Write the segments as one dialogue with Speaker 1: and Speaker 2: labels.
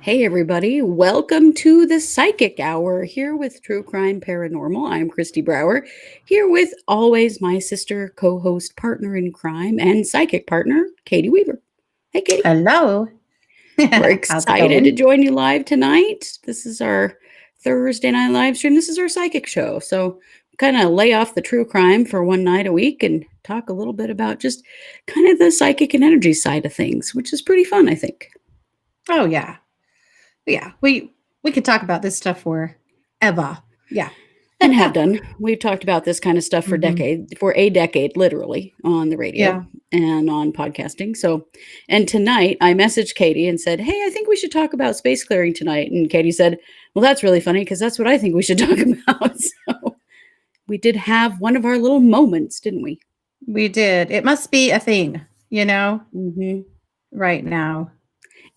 Speaker 1: Hey, everybody. Welcome to the Psychic Hour here with True Crime Paranormal. I'm Kristi Brower, here with always my sister, co host, partner in crime, and psychic partner, Katie Weaver. Hey, Katie.
Speaker 2: Hello.
Speaker 1: We're
Speaker 2: How's it
Speaker 1: excited to
Speaker 2: going?
Speaker 1: join you live tonight. This is our Thursday night live stream. This is our psychic show. So, kind of lay off the true crime for one night a week and talk a little bit about just kind of the psychic and energy side of things, which is pretty fun, I think.
Speaker 2: Oh yeah. Yeah. We could talk about this stuff forever. Yeah.
Speaker 1: And have done. We've talked about this kind of stuff for
Speaker 2: Mhm.
Speaker 1: a decade, literally, on the radio
Speaker 2: Yeah.
Speaker 1: and on podcasting. So, and tonight I messaged Katie and said, "Hey, I think we should talk about space clearing tonight." And Katie said, "Well, that's really funny because that's what I think we should talk about." So, we did have one of our little moments, didn't we?
Speaker 2: We did. It must be a thing,
Speaker 1: Hmm.
Speaker 2: right now.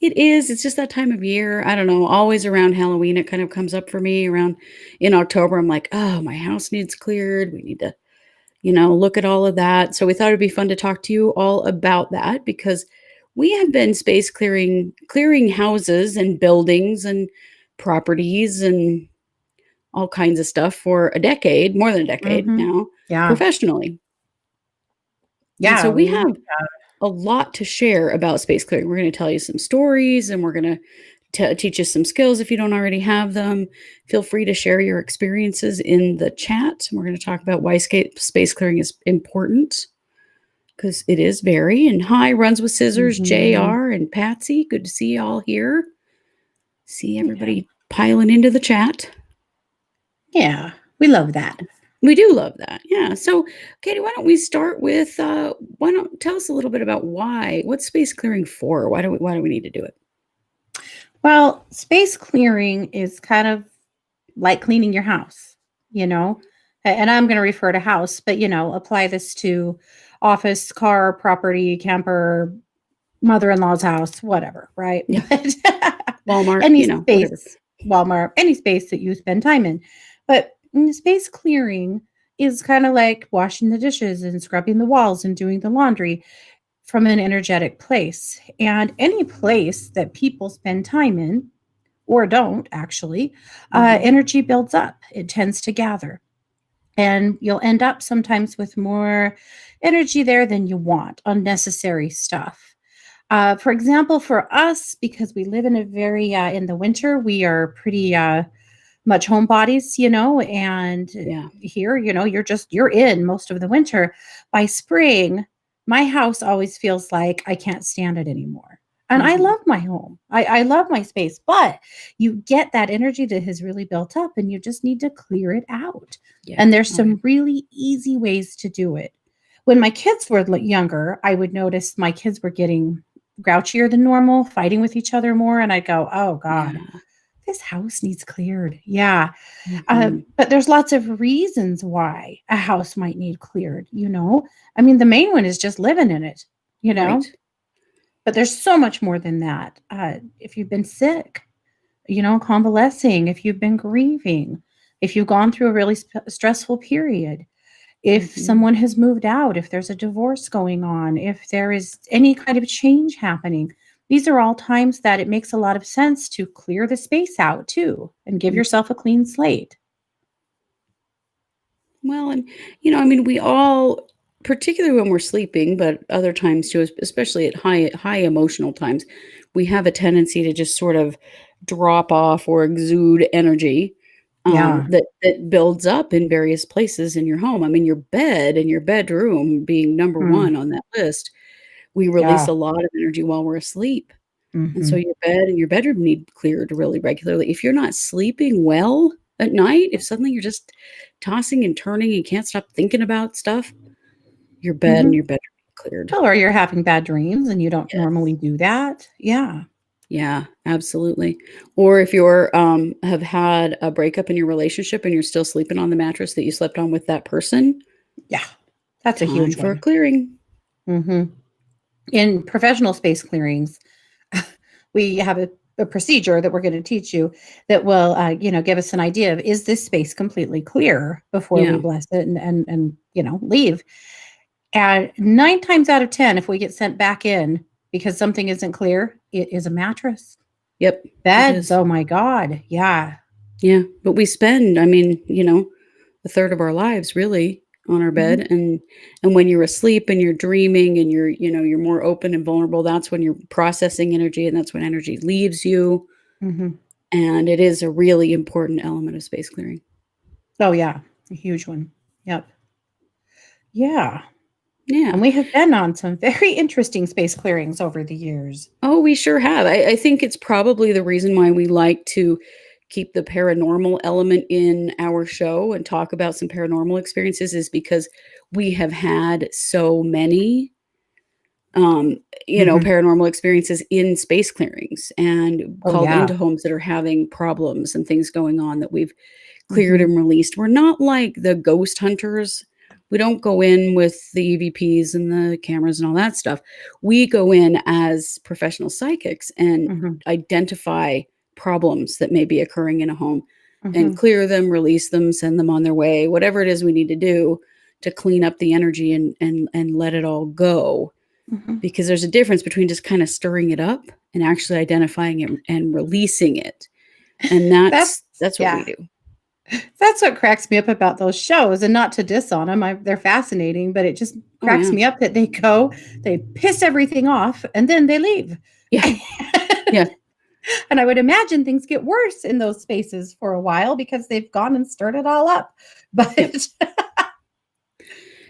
Speaker 1: It is. It's just that time of year. I don't know. Always around Halloween, it kind of comes up for me. Around in October, I'm like, "Oh, my house needs cleared. We need to look at all of that." So we thought it'd be fun to talk to you all about that because we have been space clearing houses and buildings and properties and all kinds of stuff for a decade, more than a decade
Speaker 2: Mhm.
Speaker 1: now,
Speaker 2: Yeah.
Speaker 1: professionally. And so
Speaker 2: Yeah,
Speaker 1: we
Speaker 2: we
Speaker 1: have a lot to share about space clearing. We're going to tell you some stories and we're going to teach you some skills if you don't already have them. Feel free to share your experiences in the chat. We're going to talk about why space clearing is important because it is very. And hi, Runs with Scissors,
Speaker 2: Mhm.
Speaker 1: JR, and Patsy. Good to see you all here. See
Speaker 2: Yeah.
Speaker 1: everybody piling into the chat.
Speaker 2: Yeah. We love that.
Speaker 1: We do love that. Yeah. So, Katie, why don't we start with why don't tell us a little bit about what's space clearing for? Why do we need to do it?
Speaker 2: Well, space clearing is kind of like cleaning your house, you know. And I'm going to refer to house, but apply this to office, car, property, camper, mother-in-law's house, whatever, right?
Speaker 1: Yeah.
Speaker 2: But
Speaker 1: Walmart,
Speaker 2: any
Speaker 1: whatever.
Speaker 2: space, Walmart, any space that you spend time in. But space clearing is kind of like washing the dishes and scrubbing the walls and doing the laundry from an energetic place. And any place that people spend time in or don't actually,
Speaker 1: Mhm.
Speaker 2: energy builds up. It tends to gather. And you'll end up sometimes with more energy there than you want, unnecessary stuff. For example, for us, because we live in a very in the winter, we are pretty much homebodies, and
Speaker 1: Yeah.
Speaker 2: here, you're in most of the winter. By spring, my house always feels like I can't stand it anymore. And I
Speaker 1: Mhm.
Speaker 2: love my home. I love my space, but you get that energy that has really built up and you just need to clear it out.
Speaker 1: Yeah.
Speaker 2: And there's
Speaker 1: Oh, yeah.
Speaker 2: some really easy ways to do it. When my kids were younger, I would notice my kids were getting grouchier than normal, fighting with each other more. And I'd go, oh God,
Speaker 1: Yeah.
Speaker 2: this house needs cleared. Yeah.
Speaker 1: Mhm.
Speaker 2: But there's lots of reasons why a house might need cleared. I mean, the main one is just living in it, you
Speaker 1: Right.
Speaker 2: know? But there's so much more than that. If you've been sick, convalescing, if you've been grieving, if you've gone through a really stressful period, if
Speaker 1: Mhm.
Speaker 2: someone has moved out, if there's a divorce going on, if there is any kind of change happening, these are all times that it makes a lot of sense to clear the space out too and give
Speaker 1: Mm.
Speaker 2: yourself a clean slate.
Speaker 1: Well, and I mean, we all, particularly when we're sleeping, but other times too, especially at high emotional times, we have a tendency to just sort of drop off or exude energy
Speaker 2: Yeah.
Speaker 1: that builds up in various places in your home. I mean, your bed and your bedroom being number
Speaker 2: Mm,
Speaker 1: one on that list, we release
Speaker 2: yeah.
Speaker 1: a lot of energy while we're asleep. And so
Speaker 2: Mhm.
Speaker 1: your bed and your bedroom need cleared really regularly. If you're not sleeping well at night, if suddenly you're just tossing and turning and can't stop thinking about stuff, your bed and
Speaker 2: Mhm.
Speaker 1: your bedroom need cleared.
Speaker 2: Well, or you're having bad dreams and you don't
Speaker 1: Yes.
Speaker 2: normally do that. Yeah.
Speaker 1: Yeah, absolutely. Or if you're have had a breakup in your relationship and you're still sleeping on the mattress that you slept on with that person,
Speaker 2: Yeah. That's a
Speaker 1: time
Speaker 2: huge
Speaker 1: for a
Speaker 2: one.
Speaker 1: clearing.
Speaker 2: Mhm. In professional space clearings, we have a procedure that we're going to teach you that will, give us an idea of is this space completely clear before we
Speaker 1: Yeah.
Speaker 2: bless it and leave. And 9 times out of 10, if we get sent back in because something isn't clear, it is a mattress.
Speaker 1: Yep, it
Speaker 2: Beds,
Speaker 1: is.
Speaker 2: oh my god, yeah.
Speaker 1: Yeah, but we spend, I mean, a third of our lives really on our
Speaker 2: Mhm,
Speaker 1: bed, and when you're asleep and you're dreaming and you're more open and vulnerable, that's when you're processing energy and that's when energy leaves you,
Speaker 2: mhm.
Speaker 1: and it is a really important element of space clearing.
Speaker 2: Oh, yeah, a huge one. Yep. Yeah,
Speaker 1: Yeah.
Speaker 2: and we have been on some very interesting space clearings over the years.
Speaker 1: Oh, we sure have. I think it's probably the reason why we like to keep the paranormal element in our show and talk about some paranormal experiences is because we have had so many um,
Speaker 2: Mhm.
Speaker 1: paranormal experiences in space clearings and
Speaker 2: Oh,
Speaker 1: called
Speaker 2: yeah.
Speaker 1: into homes that are having problems and things going on that we've cleared
Speaker 2: Mhm.
Speaker 1: and released. We're not like the ghost hunters. We don't go in with the EVPs and the cameras and all that stuff. We go in as professional psychics and
Speaker 2: Mhm.
Speaker 1: identify problems that may be occurring in a home and
Speaker 2: Mhm.
Speaker 1: clear them, release them, send them on their way, whatever it is we need to do to clean up the energy and let it all go,
Speaker 2: Mhm.
Speaker 1: because there's a difference between just kind of stirring it up and actually identifying it and releasing it. And
Speaker 2: That's
Speaker 1: that's what we
Speaker 2: yeah.
Speaker 1: do.
Speaker 2: That's what cracks me up about those shows, and not to diss on 'em, they're fascinating, but it just
Speaker 1: Oh
Speaker 2: cracks
Speaker 1: yeah.
Speaker 2: me up that they go, they piss everything off, and then they leave.
Speaker 1: Yeah. Yeah.
Speaker 2: And I would imagine things get worse in those spaces for a while because they've gone and stirred it all up.
Speaker 1: Yep.
Speaker 2: But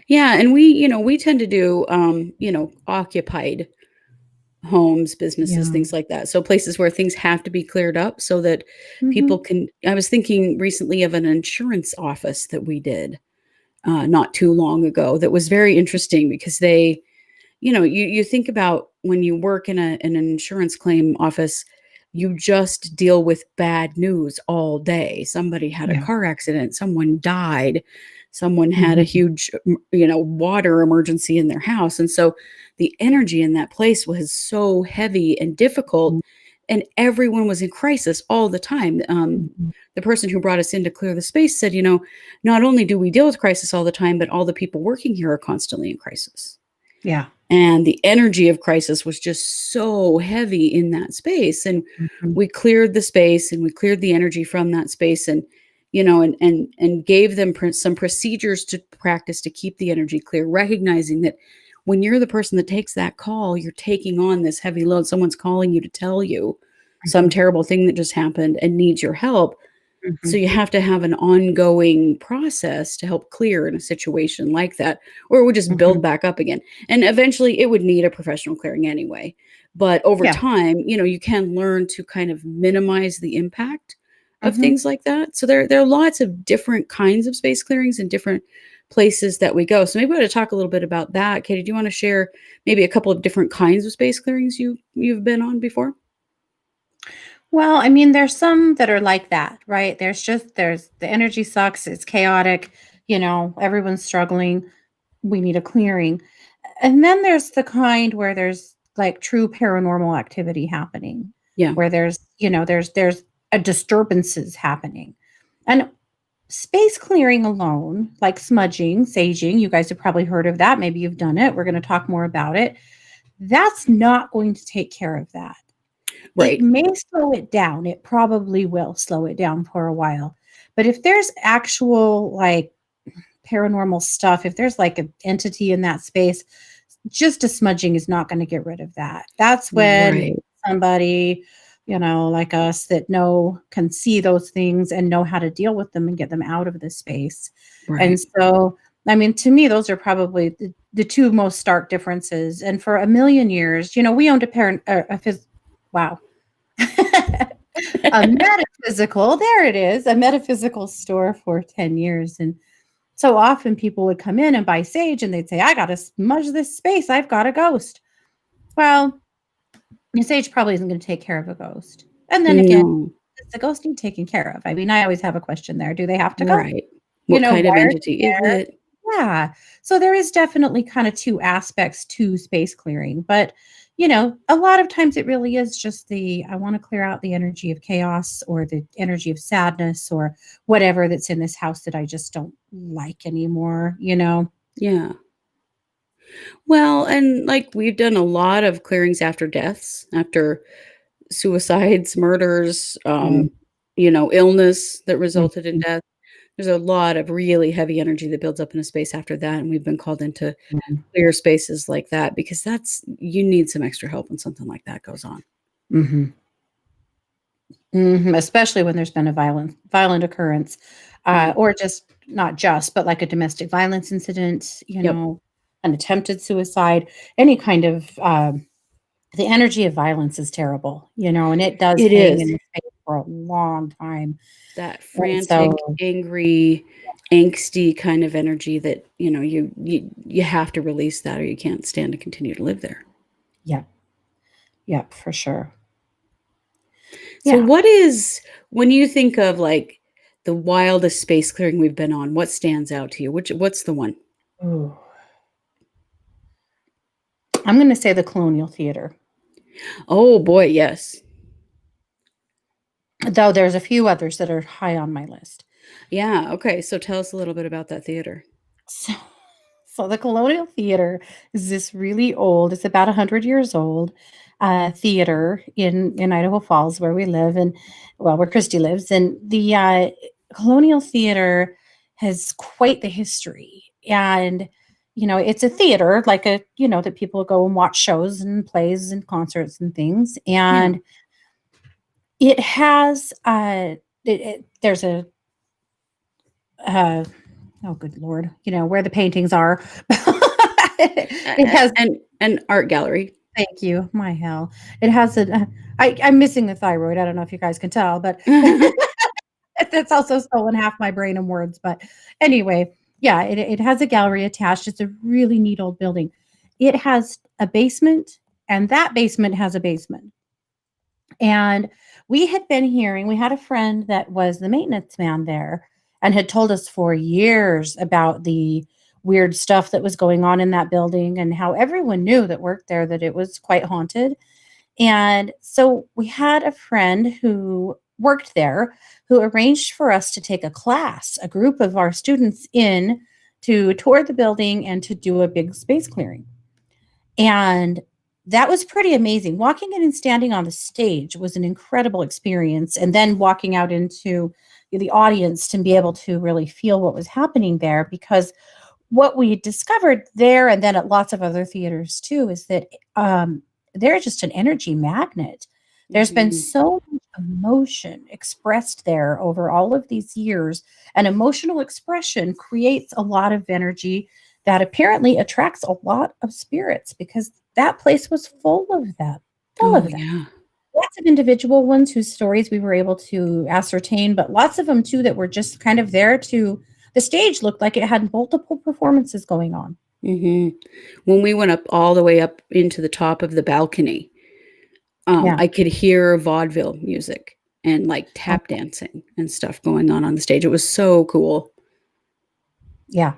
Speaker 1: Yeah, and we tend to do occupied homes, businesses,
Speaker 2: yeah.
Speaker 1: things like that. So places where things have to be cleared up so that people
Speaker 2: Mhm.
Speaker 1: can I was thinking recently of an insurance office that we did not too long ago that was very interesting because you think about when you work in an insurance claim office, you just deal with bad news all day. Somebody had a
Speaker 2: Yeah.
Speaker 1: car accident, someone died, someone had a
Speaker 2: Mhm.
Speaker 1: huge, water emergency in their house. And so the energy in that place was so heavy and difficult, and everyone was in crisis all the time.
Speaker 2: Mhm.
Speaker 1: The person who brought us in to clear the space said, not only do we deal with crisis all the time, but all the people working here are constantly in crisis.
Speaker 2: Yeah.
Speaker 1: And the energy of crisis was just so heavy in that space, and
Speaker 2: Mhm.
Speaker 1: we cleared the space, and we cleared the energy from that space, and gave them some procedures to practice to keep the energy clear, recognizing that when you're the person that takes that call, you're taking on this heavy load. Someone's calling you to tell you some
Speaker 2: Mhm.
Speaker 1: terrible thing that just happened and needs your help. So
Speaker 2: Mhm.
Speaker 1: you have to have an ongoing process to help clear in a situation like that, or it would just build
Speaker 2: Mhm.
Speaker 1: back up again. And eventually it would need a professional clearing anyway. But over
Speaker 2: Yeah.
Speaker 1: time, you can learn to kind of minimize the impact of
Speaker 2: Mhm.
Speaker 1: things like that. So there are lots of different kinds of space clearings and different places that we go. So maybe we ought to talk a little bit about that. Katie, do you want to share maybe a couple of different kinds of space clearings you've been on before?
Speaker 2: Well, I mean, there's some that are like that, right? There's the energy sucks, it's chaotic, everyone's struggling. We need a clearing. And then there's the kind where there's like true paranormal activity happening,
Speaker 1: Yeah.
Speaker 2: where there's a disturbances happening. And space clearing alone, like smudging, saging, you guys have probably heard of that. Maybe you've done it. We're going to talk more about it. That's not going to take care of that. It
Speaker 1: Right.
Speaker 2: may slow it down. It probably will slow it down for a while. But if there's actual like paranormal stuff, if there's like an entity in that space, just a smudging is not going to get rid of that. That's when
Speaker 1: Right.
Speaker 2: somebody, like us that can see those things and know how to deal with them and get them out of the space. And
Speaker 1: Right.
Speaker 2: so, I mean, to me, those are probably the two most stark differences. And for a million years, we owned wow. A metaphysical, there it is, a metaphysical store for 10 years. And so often people would come in and buy sage and they'd say, I got to smudge this space. I've got a ghost. Well, your sage probably isn't going to take care of a ghost. And then again,
Speaker 1: No.
Speaker 2: does the ghost need taken care of? I mean, I always have a question there. Do they have to go?
Speaker 1: Right. What kind
Speaker 2: Why
Speaker 1: of
Speaker 2: are they
Speaker 1: entity is
Speaker 2: there?
Speaker 1: it?
Speaker 2: Yeah. So there is definitely kind of two aspects to space clearing. But, a lot of times it really is just I want to clear out the energy of chaos or the energy of sadness or whatever that's in this house that I just don't like anymore.
Speaker 1: Yeah. Well, and like we've done a lot of clearings after deaths, after suicides, murders,
Speaker 2: Mm,
Speaker 1: illness that resulted in
Speaker 2: mhm,
Speaker 1: death. There's a lot of really heavy energy that builds up in a space after that, and we've been called into
Speaker 2: mhm,
Speaker 1: clear spaces like that because you need some extra help when something like that goes on.
Speaker 2: mhm, mhm, especially when there's been a violent occurrence,
Speaker 1: Yeah.
Speaker 2: or just not just, but like a domestic violence incident,
Speaker 1: Yep.
Speaker 2: an attempted suicide, any kind of, the energy of violence is terrible, and it does
Speaker 1: It
Speaker 2: hang
Speaker 1: is.
Speaker 2: in the space for a long time,
Speaker 1: That
Speaker 2: and
Speaker 1: frantic,
Speaker 2: so
Speaker 1: angry, angsty kind of energy that, you have to release that or you can't stand to continue to live there.
Speaker 2: yeah, yeah, for sure.
Speaker 1: So
Speaker 2: Yeah.
Speaker 1: what is when you think of, like, the wildest space clearing we've been on, what stands out to you? What's the one?
Speaker 2: Ooh. I'm gonna say the Colonial Theater,
Speaker 1: Oh, boy, yes.
Speaker 2: though there's a few others that are high on my list.
Speaker 1: Yeah, okay, so tell us a little bit about that theater.
Speaker 2: So so the Colonial Theater is this really old, it's about 100 years old, theater in Idaho Falls where we live and well, where Kristi lives, and the, Colonial Theater has quite the history, and, it's a theater, like that people go and watch shows and plays and concerts and things,
Speaker 1: Yeah,
Speaker 2: and it has, there's a, uh oh, good lord, where the paintings are. It
Speaker 1: a
Speaker 2: has
Speaker 1: and an art gallery.
Speaker 2: thank you, my hell. It has I'm missing a thyroid, I don't know if you guys can tell, but that's also stolen half my brain and words, but anyway, yeah, it has a gallery attached, it's a really neat old building. It has a basement, and that basement has a basement. And we had a friend that was the maintenance man there and had told us for years about the weird stuff that was going on in that building and how everyone knew that worked there that it was quite haunted. And so we had a friend who worked there who arranged for us to take a class, a group of our students in to tour the building and to do a big space clearing. And that was pretty amazing. Walking in and standing on the stage was an incredible experience, and then walking out into the audience to be able to really feel what was happening there because what we discovered there and then at lots of other theaters too is that, they're just an energy magnet. There's been
Speaker 1: Mhm.
Speaker 2: so much emotion expressed there over all of these years, and emotional expression creates a lot of energy that apparently attracts a lot of spirits because that place was full
Speaker 1: Oh,
Speaker 2: of them.
Speaker 1: yeah.
Speaker 2: Lots of individual ones whose stories we were able to ascertain, but lots of them too that were just kind of there to the stage looked like it had multiple performances going on.
Speaker 1: Mhm. When we went up all the way up into the top of the balcony,
Speaker 2: Yeah.
Speaker 1: I could hear vaudeville music and, like,
Speaker 2: Oh,
Speaker 1: tap dancing and stuff going on the stage. It was so cool.
Speaker 2: yeah.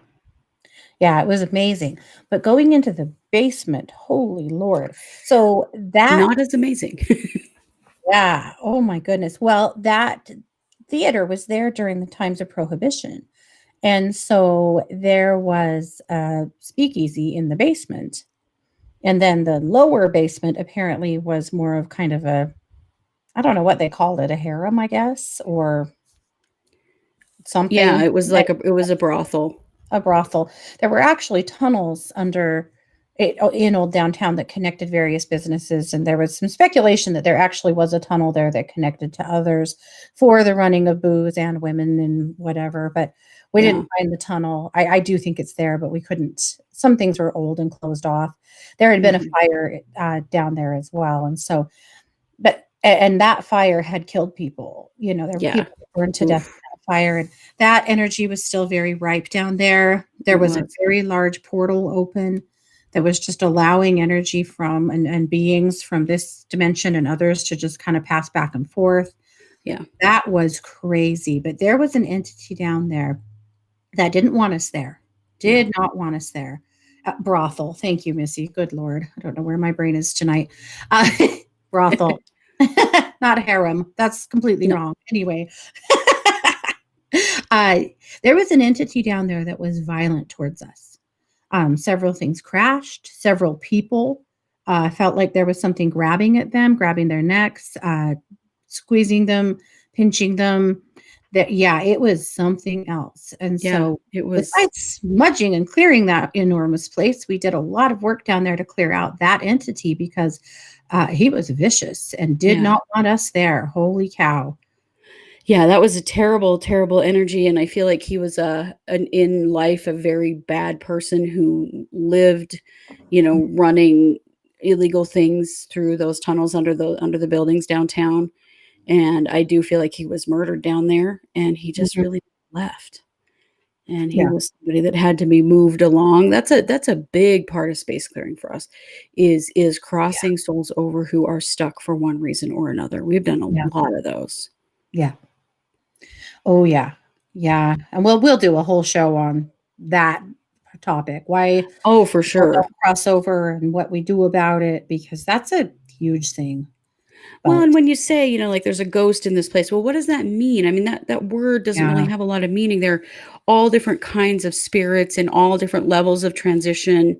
Speaker 2: Yeah, it was amazing. But going into the basement, holy Lord. So that
Speaker 1: Not as amazing.
Speaker 2: yeah, oh my goodness. Well, that theater was there during the times of Prohibition. And so there was a speakeasy in the basement. And then the lower basement apparently was more of kind of a, I don't know what they called it, a harem, I guess, or
Speaker 1: Yeah,
Speaker 2: something,
Speaker 1: it was a brothel.
Speaker 2: a brothel. There were actually tunnels under it in old downtown that connected various businesses, and there was some speculation that there actually was a tunnel there that connected to others for the running of booze and women and whatever, but we
Speaker 1: Yeah.
Speaker 2: didn't find the tunnel. I do think it's there, but we couldn't some things were old and closed off. There had been a
Speaker 1: Mhm.
Speaker 2: fire, down there as well, and so but and that fire had killed people, there were
Speaker 1: Yeah.
Speaker 2: people that burned to death in
Speaker 1: Oof.
Speaker 2: that fire, and that energy was still very ripe down there. There
Speaker 1: It
Speaker 2: was a
Speaker 1: was.
Speaker 2: very large portal open that was just allowing energy from and beings from this dimension and others to just kinda pass back and forth.
Speaker 1: Yeah.
Speaker 2: That was crazy, but there was an entity down there that didn't want us there,
Speaker 1: No.
Speaker 2: did not want us there. Brothel, thank you, Missy, good lord, I don't know where my brain is tonight. Uh, brothel, not harem, that's completely
Speaker 1: No.
Speaker 2: wrong. Anyway, uh, there was an entity down there that was violent towards us. Several things crashed, several people, Felt like there was something grabbing at them, grabbing their necks, squeezing them, pinching them. That yeah, it was something else. And
Speaker 1: Yeah,
Speaker 2: so
Speaker 1: it was.
Speaker 2: besides smudging and clearing that enormous place, we did a lot of work down there to clear out that entity because he was vicious and did
Speaker 1: Yeah.
Speaker 2: not want us there. Holy cow.
Speaker 1: Yeah, that was a terrible, terrible energy, and I feel like he was in life, a very bad person who lived, running illegal things through those tunnels under the buildings downtown, and I do feel like he was murdered down there, and he just
Speaker 2: Mhm.
Speaker 1: really left, and he
Speaker 2: Yeah,
Speaker 1: was somebody that had to be moved along. That's a big part of space clearing for us, is
Speaker 2: yeah,
Speaker 1: crossing souls over who are stuck for one reason or another. We've done a
Speaker 2: yeah,
Speaker 1: lot of those.
Speaker 2: yeah. Oh, yeah. Yeah, and we'll do a whole show on that topic, why
Speaker 1: Oh, for
Speaker 2: people
Speaker 1: sure.
Speaker 2: don't cross over and what we do about it, because that's a huge thing,
Speaker 1: Well,
Speaker 2: but
Speaker 1: and when you say, like, there's a ghost in this place, well, what does that mean? I mean, that word doesn't really
Speaker 2: yeah,
Speaker 1: have a lot of meaning. There are all different kinds of spirits and all different levels of transition,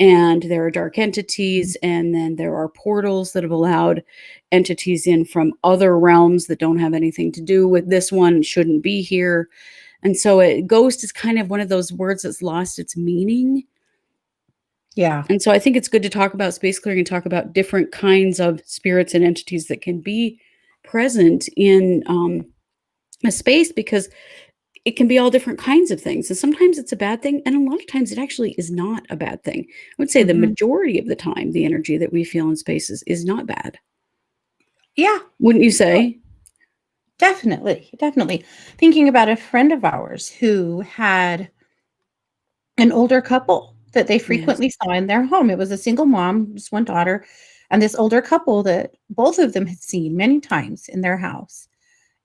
Speaker 1: and there are dark
Speaker 2: mhm,
Speaker 1: entities, and then there are portals that have allowed entities in from other realms that don't have anything to do with this one, shouldn't be here. And so, ghost is kind of one of those words that's lost its meaning.
Speaker 2: yeah,
Speaker 1: And so I think it's good to talk about space clearing and talk about different kinds of spirits and entities that can be present in a space, because it can be all different kinds of things. And sometimes it's a bad thing. And a lot of times it actually is not a bad thing. I would say the
Speaker 2: mhm,
Speaker 1: majority of the time, the energy that we feel in spaces is not bad.
Speaker 2: yeah,
Speaker 1: Wouldn't you say?
Speaker 2: definitely, definitely. Thinking about a friend of ours who had an older couple that they
Speaker 1: Yes.
Speaker 2: frequently saw in their home. It was a single mom, just one daughter, and this older couple that both of them had seen many times in their house.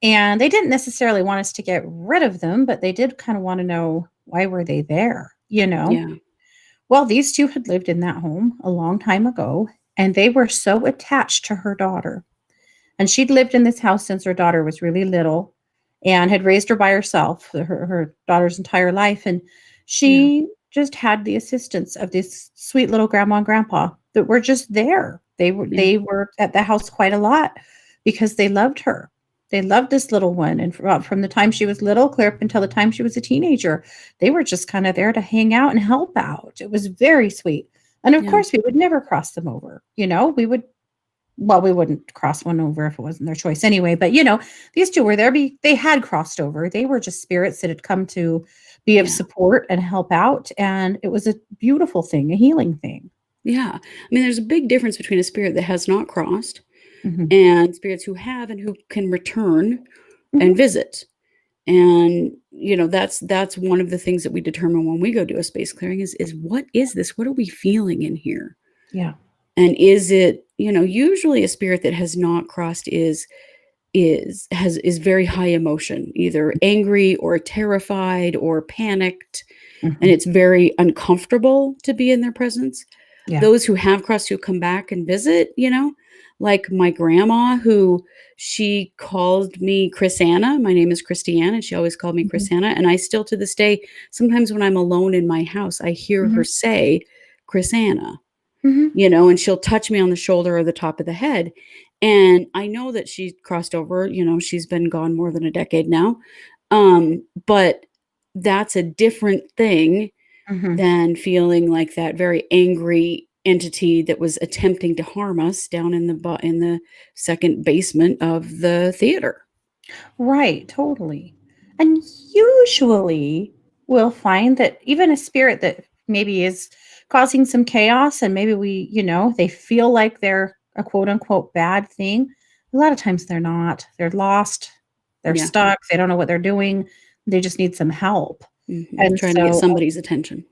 Speaker 2: And they didn't necessarily want us to get rid of them, but they did kind of want to know why were they there, you know?
Speaker 1: Yeah.
Speaker 2: Well, these 2 had lived in that home a long time ago, and they were so attached to her daughter. And she'd lived in this house since her daughter was really little and had raised her by herself, her daughter's entire life, and
Speaker 1: Yeah.
Speaker 2: she just had the assistance of this sweet little grandma and grandpa that were just there. They were
Speaker 1: Yeah.
Speaker 2: they were at the house quite a lot because they loved her. They loved this little one, and from the time she was little clear up until the time she was a teenager, they were just kinda there to hang out and help out. It was very sweet, and of
Speaker 1: Yeah.
Speaker 2: course, we would never cross them over, we would well, we wouldn't cross one over if it wasn't their choice anyway, but, these 2 were there they had crossed over. They were just spirits that had come to be of
Speaker 1: Yeah.
Speaker 2: support and help out, and it was a beautiful thing, a healing thing.
Speaker 1: Yeah. I mean, there's a big difference between a spirit that has not crossed
Speaker 2: Mhm.
Speaker 1: and spirits who have and who can return
Speaker 2: Mhm.
Speaker 1: and visit. And, that's one of the things that we determine when we go do a space clearing is what is this? What are we feeling in here?
Speaker 2: Yeah.
Speaker 1: And is it, usually a spirit that has not crossed is very high emotion, either angry or terrified or panicked, and
Speaker 2: Mhm.
Speaker 1: it's very uncomfortable to be in their presence.
Speaker 2: Yeah.
Speaker 1: Those who have crossed who come back and visit, like my grandma, who she called me Chris Anna. My name is Christiane, and she always called me
Speaker 2: Mhm.
Speaker 1: Chris Anna. And I still to this day, sometimes when I'm alone in my house, I hear her
Speaker 2: Mhm.
Speaker 1: say Chris Anna,
Speaker 2: Mhm.
Speaker 1: and she'll touch me on the shoulder or the top of the head. And I know that she crossed over, she's been gone more than a decade now. But that's a different thing
Speaker 2: Mhm.
Speaker 1: than feeling like that very angry entity that was attempting to harm us down in the second basement of the theater.
Speaker 2: Right, totally. And usually we'll find that even a spirit that maybe is causing some chaos and maybe they feel like they're a quote unquote bad thing. A lot of times they're not. They're lost. They're
Speaker 1: Yeah.
Speaker 2: stuck. They don't know what they're doing. They just need some help. And
Speaker 1: Trying to get
Speaker 2: so,
Speaker 1: somebody's attention.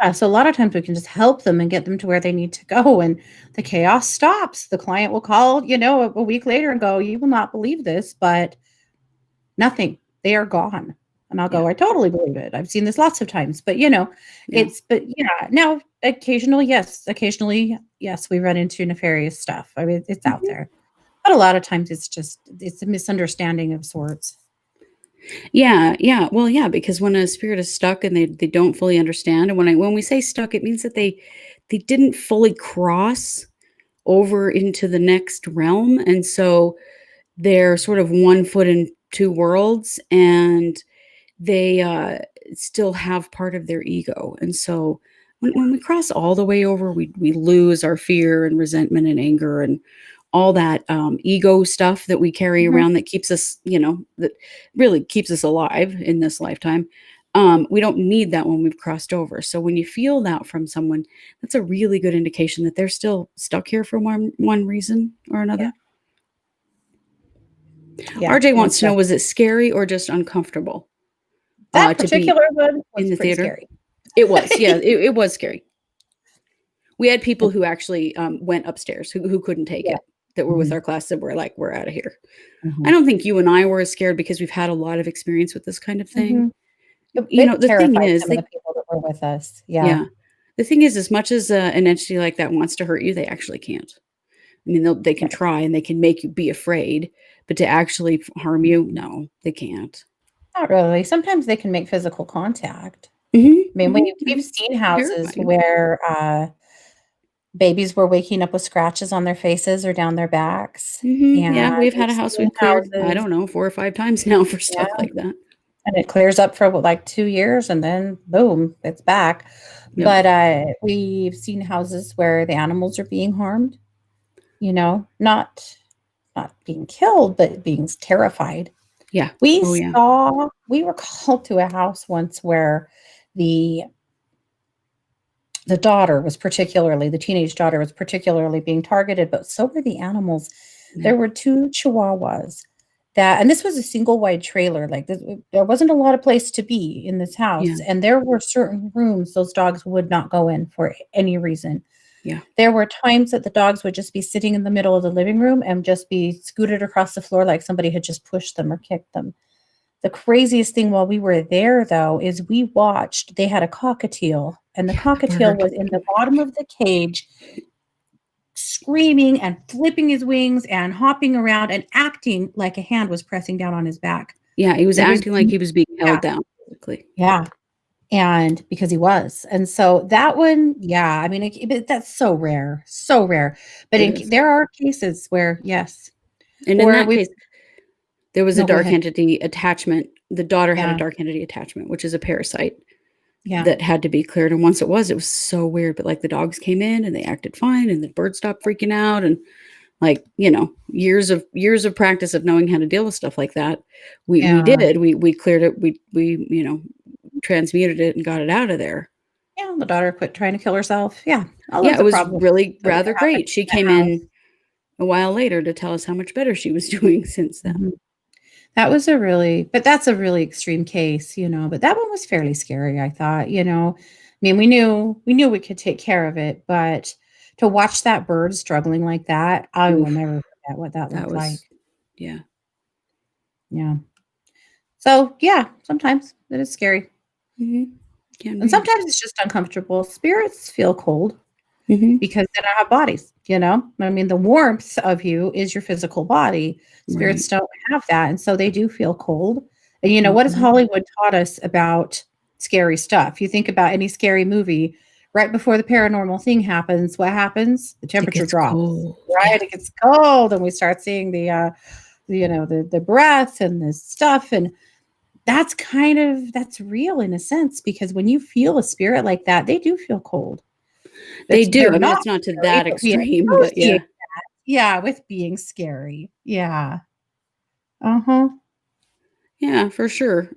Speaker 2: yeah, so a lot of times we can just help them and get them to where they need to go and the chaos stops. The client will call, a week later and go, "You will not believe this, but nothing. They are gone." And I'll
Speaker 1: Yeah.
Speaker 2: go, "I totally believe it. I've seen this lots of times." But,
Speaker 1: Yeah.
Speaker 2: yeah. Now, occasionally, yes, we run into nefarious stuff. I mean, it's out
Speaker 1: Mhm.
Speaker 2: there. But a lot of times it's a misunderstanding of sorts.
Speaker 1: Yeah, yeah. Well, yeah, because when a spirit is stuck and they don't fully understand, and when we say stuck, it means that they didn't fully cross over into the next realm, and so they're sort of 1 foot in 2 worlds, and they, still have part of their ego, and so when we cross all the way over, we lose our fear and resentment and anger and all that, ego stuff that we carry
Speaker 2: Mhm.
Speaker 1: around that keeps us, that really keeps us alive in this lifetime. We don't need that when we've crossed over, so when you feel that from someone, that's a really good indication that they're still stuck here for one reason or
Speaker 2: Yeah.
Speaker 1: another.
Speaker 2: Yeah,
Speaker 1: RJ wants
Speaker 2: most
Speaker 1: to know,
Speaker 2: definitely.
Speaker 1: was it scary or just uncomfortable,
Speaker 2: That
Speaker 1: to be
Speaker 2: particular one
Speaker 1: in
Speaker 2: was
Speaker 1: the
Speaker 2: pretty
Speaker 1: theater?
Speaker 2: scary.
Speaker 1: It was, yeah, it was scary. We had people who actually, went upstairs who couldn't take
Speaker 2: Yeah.
Speaker 1: it, that were with
Speaker 2: Mhm.
Speaker 1: our class that were like, "We're outta here." I
Speaker 2: Mhm.
Speaker 1: don't think you and I were as scared because we've had a lot of experience with this kind of thing.
Speaker 2: Mhm. It
Speaker 1: The thing
Speaker 2: terrified
Speaker 1: is,
Speaker 2: some of the people that were with us. Yeah.
Speaker 1: yeah. The thing is, as much as, an entity like that wants to hurt you, they actually can't. I mean, they can
Speaker 2: Right.
Speaker 1: try and they can make you be afraid, but to actually harm you, no, they can't.
Speaker 2: Not really. Sometimes they can make physical contact.
Speaker 1: Mhm,
Speaker 2: I mean,
Speaker 1: mhm,
Speaker 2: we've
Speaker 1: and
Speaker 2: seen houses
Speaker 1: terrify you.
Speaker 2: where, babies were waking up with scratches on their faces or down their backs,
Speaker 1: Mhm,
Speaker 2: and
Speaker 1: yeah, we've
Speaker 2: we've
Speaker 1: had a house
Speaker 2: seen
Speaker 1: we've cleared, I
Speaker 2: houses.
Speaker 1: don't know, 4 or 5 times now for
Speaker 2: Yeah,
Speaker 1: stuff like that.
Speaker 2: and it clears up for, what, like, 2 years, and then boom, it's back.
Speaker 1: Yep.
Speaker 2: But, we've seen houses where the animals are being harmed, not being killed, but being terrified.
Speaker 1: Yeah. Oh, yeah.
Speaker 2: We were called to a house once where the the teenage daughter was particularly being targeted, but so were the animals.
Speaker 1: Yeah.
Speaker 2: There were 2 chihuahuas and this was a single wide trailer, like, there wasn't a lot of place to be in this
Speaker 1: Yeah.
Speaker 2: house, and there were certain rooms those dogs would not go in for any reason.
Speaker 1: Yeah.
Speaker 2: There were times that the dogs would just be sitting in the middle of the living room and just be scooted across the floor like somebody had just pushed them or kicked them. The craziest thing while we were there, though, is we watched they had a cockatiel, and the
Speaker 1: Yeah, the
Speaker 2: cockatiel
Speaker 1: bird.
Speaker 2: was in the bottom of the cage, screaming and flipping his wings and hopping around and acting like a hand was pressing down on his back.
Speaker 1: Yeah, he was
Speaker 2: There was
Speaker 1: acting like he was being
Speaker 2: Yeah,
Speaker 1: held down, basically.
Speaker 2: yeah, and because he was, and so that one, yeah, I mean, but that's so rare, but
Speaker 1: It is.
Speaker 2: there are cases where yes,
Speaker 1: And in
Speaker 2: or
Speaker 1: that
Speaker 2: we've
Speaker 1: case, there was a
Speaker 2: no, go
Speaker 1: dark
Speaker 2: ahead.
Speaker 1: entity attachment. The daughter had a
Speaker 2: Yeah,
Speaker 1: dark entity attachment, which is a parasite
Speaker 2: yeah,
Speaker 1: that had to be cleared, and once it was so weird, but, like, the dogs came in and they acted fine, and the bird stopped freaking out, and, like, years of practice of knowing how to deal with stuff like that. We
Speaker 2: yeah.
Speaker 1: did. We cleared it. We, transmuted it and got it out of there.
Speaker 2: Yeah, the daughter quit trying to kill herself. Yeah, all of
Speaker 1: Yeah, it
Speaker 2: the
Speaker 1: was
Speaker 2: problems
Speaker 1: really
Speaker 2: that were
Speaker 1: rather
Speaker 2: happening
Speaker 1: great. She
Speaker 2: in
Speaker 1: came
Speaker 2: the house.
Speaker 1: in a while later to tell us how much better she was doing since then.
Speaker 2: Mhm. That's a really extreme case, but that one was fairly scary, I thought. I mean, we knew we could take care of it, but to watch that bird struggling like that, I will
Speaker 1: Oof,
Speaker 2: never forget what that
Speaker 1: that
Speaker 2: looked like.
Speaker 1: was yeah.
Speaker 2: Yeah. So, yeah, sometimes it is scary,
Speaker 1: Mhm. Can
Speaker 2: and
Speaker 1: be.
Speaker 2: sometimes it's just uncomfortable. Spirits feel cold
Speaker 1: Mhm.
Speaker 2: because they don't have bodies. I mean, the warmth of you is your physical body.
Speaker 1: Right.
Speaker 2: Spirits don't have that, and so they do feel cold. And, what has
Speaker 1: Mhm.
Speaker 2: Hollywood taught us about scary stuff? You think about any scary movie, right before the paranormal thing happens, what happens? The
Speaker 1: It
Speaker 2: temperature
Speaker 1: gets
Speaker 2: drops,
Speaker 1: cold. Yeah.
Speaker 2: right? It gets cold, and we start seeing the breath and the stuff, and that's real in a sense because when you feel a spirit like that, they do feel cold.
Speaker 1: They
Speaker 2: They're
Speaker 1: do. I mean,
Speaker 2: not
Speaker 1: it's not to
Speaker 2: scary,
Speaker 1: that
Speaker 2: but we
Speaker 1: extreme, but
Speaker 2: associate
Speaker 1: yeah.
Speaker 2: yeah, with being scary. Yeah. Uh-huh.
Speaker 1: Yeah, for sure.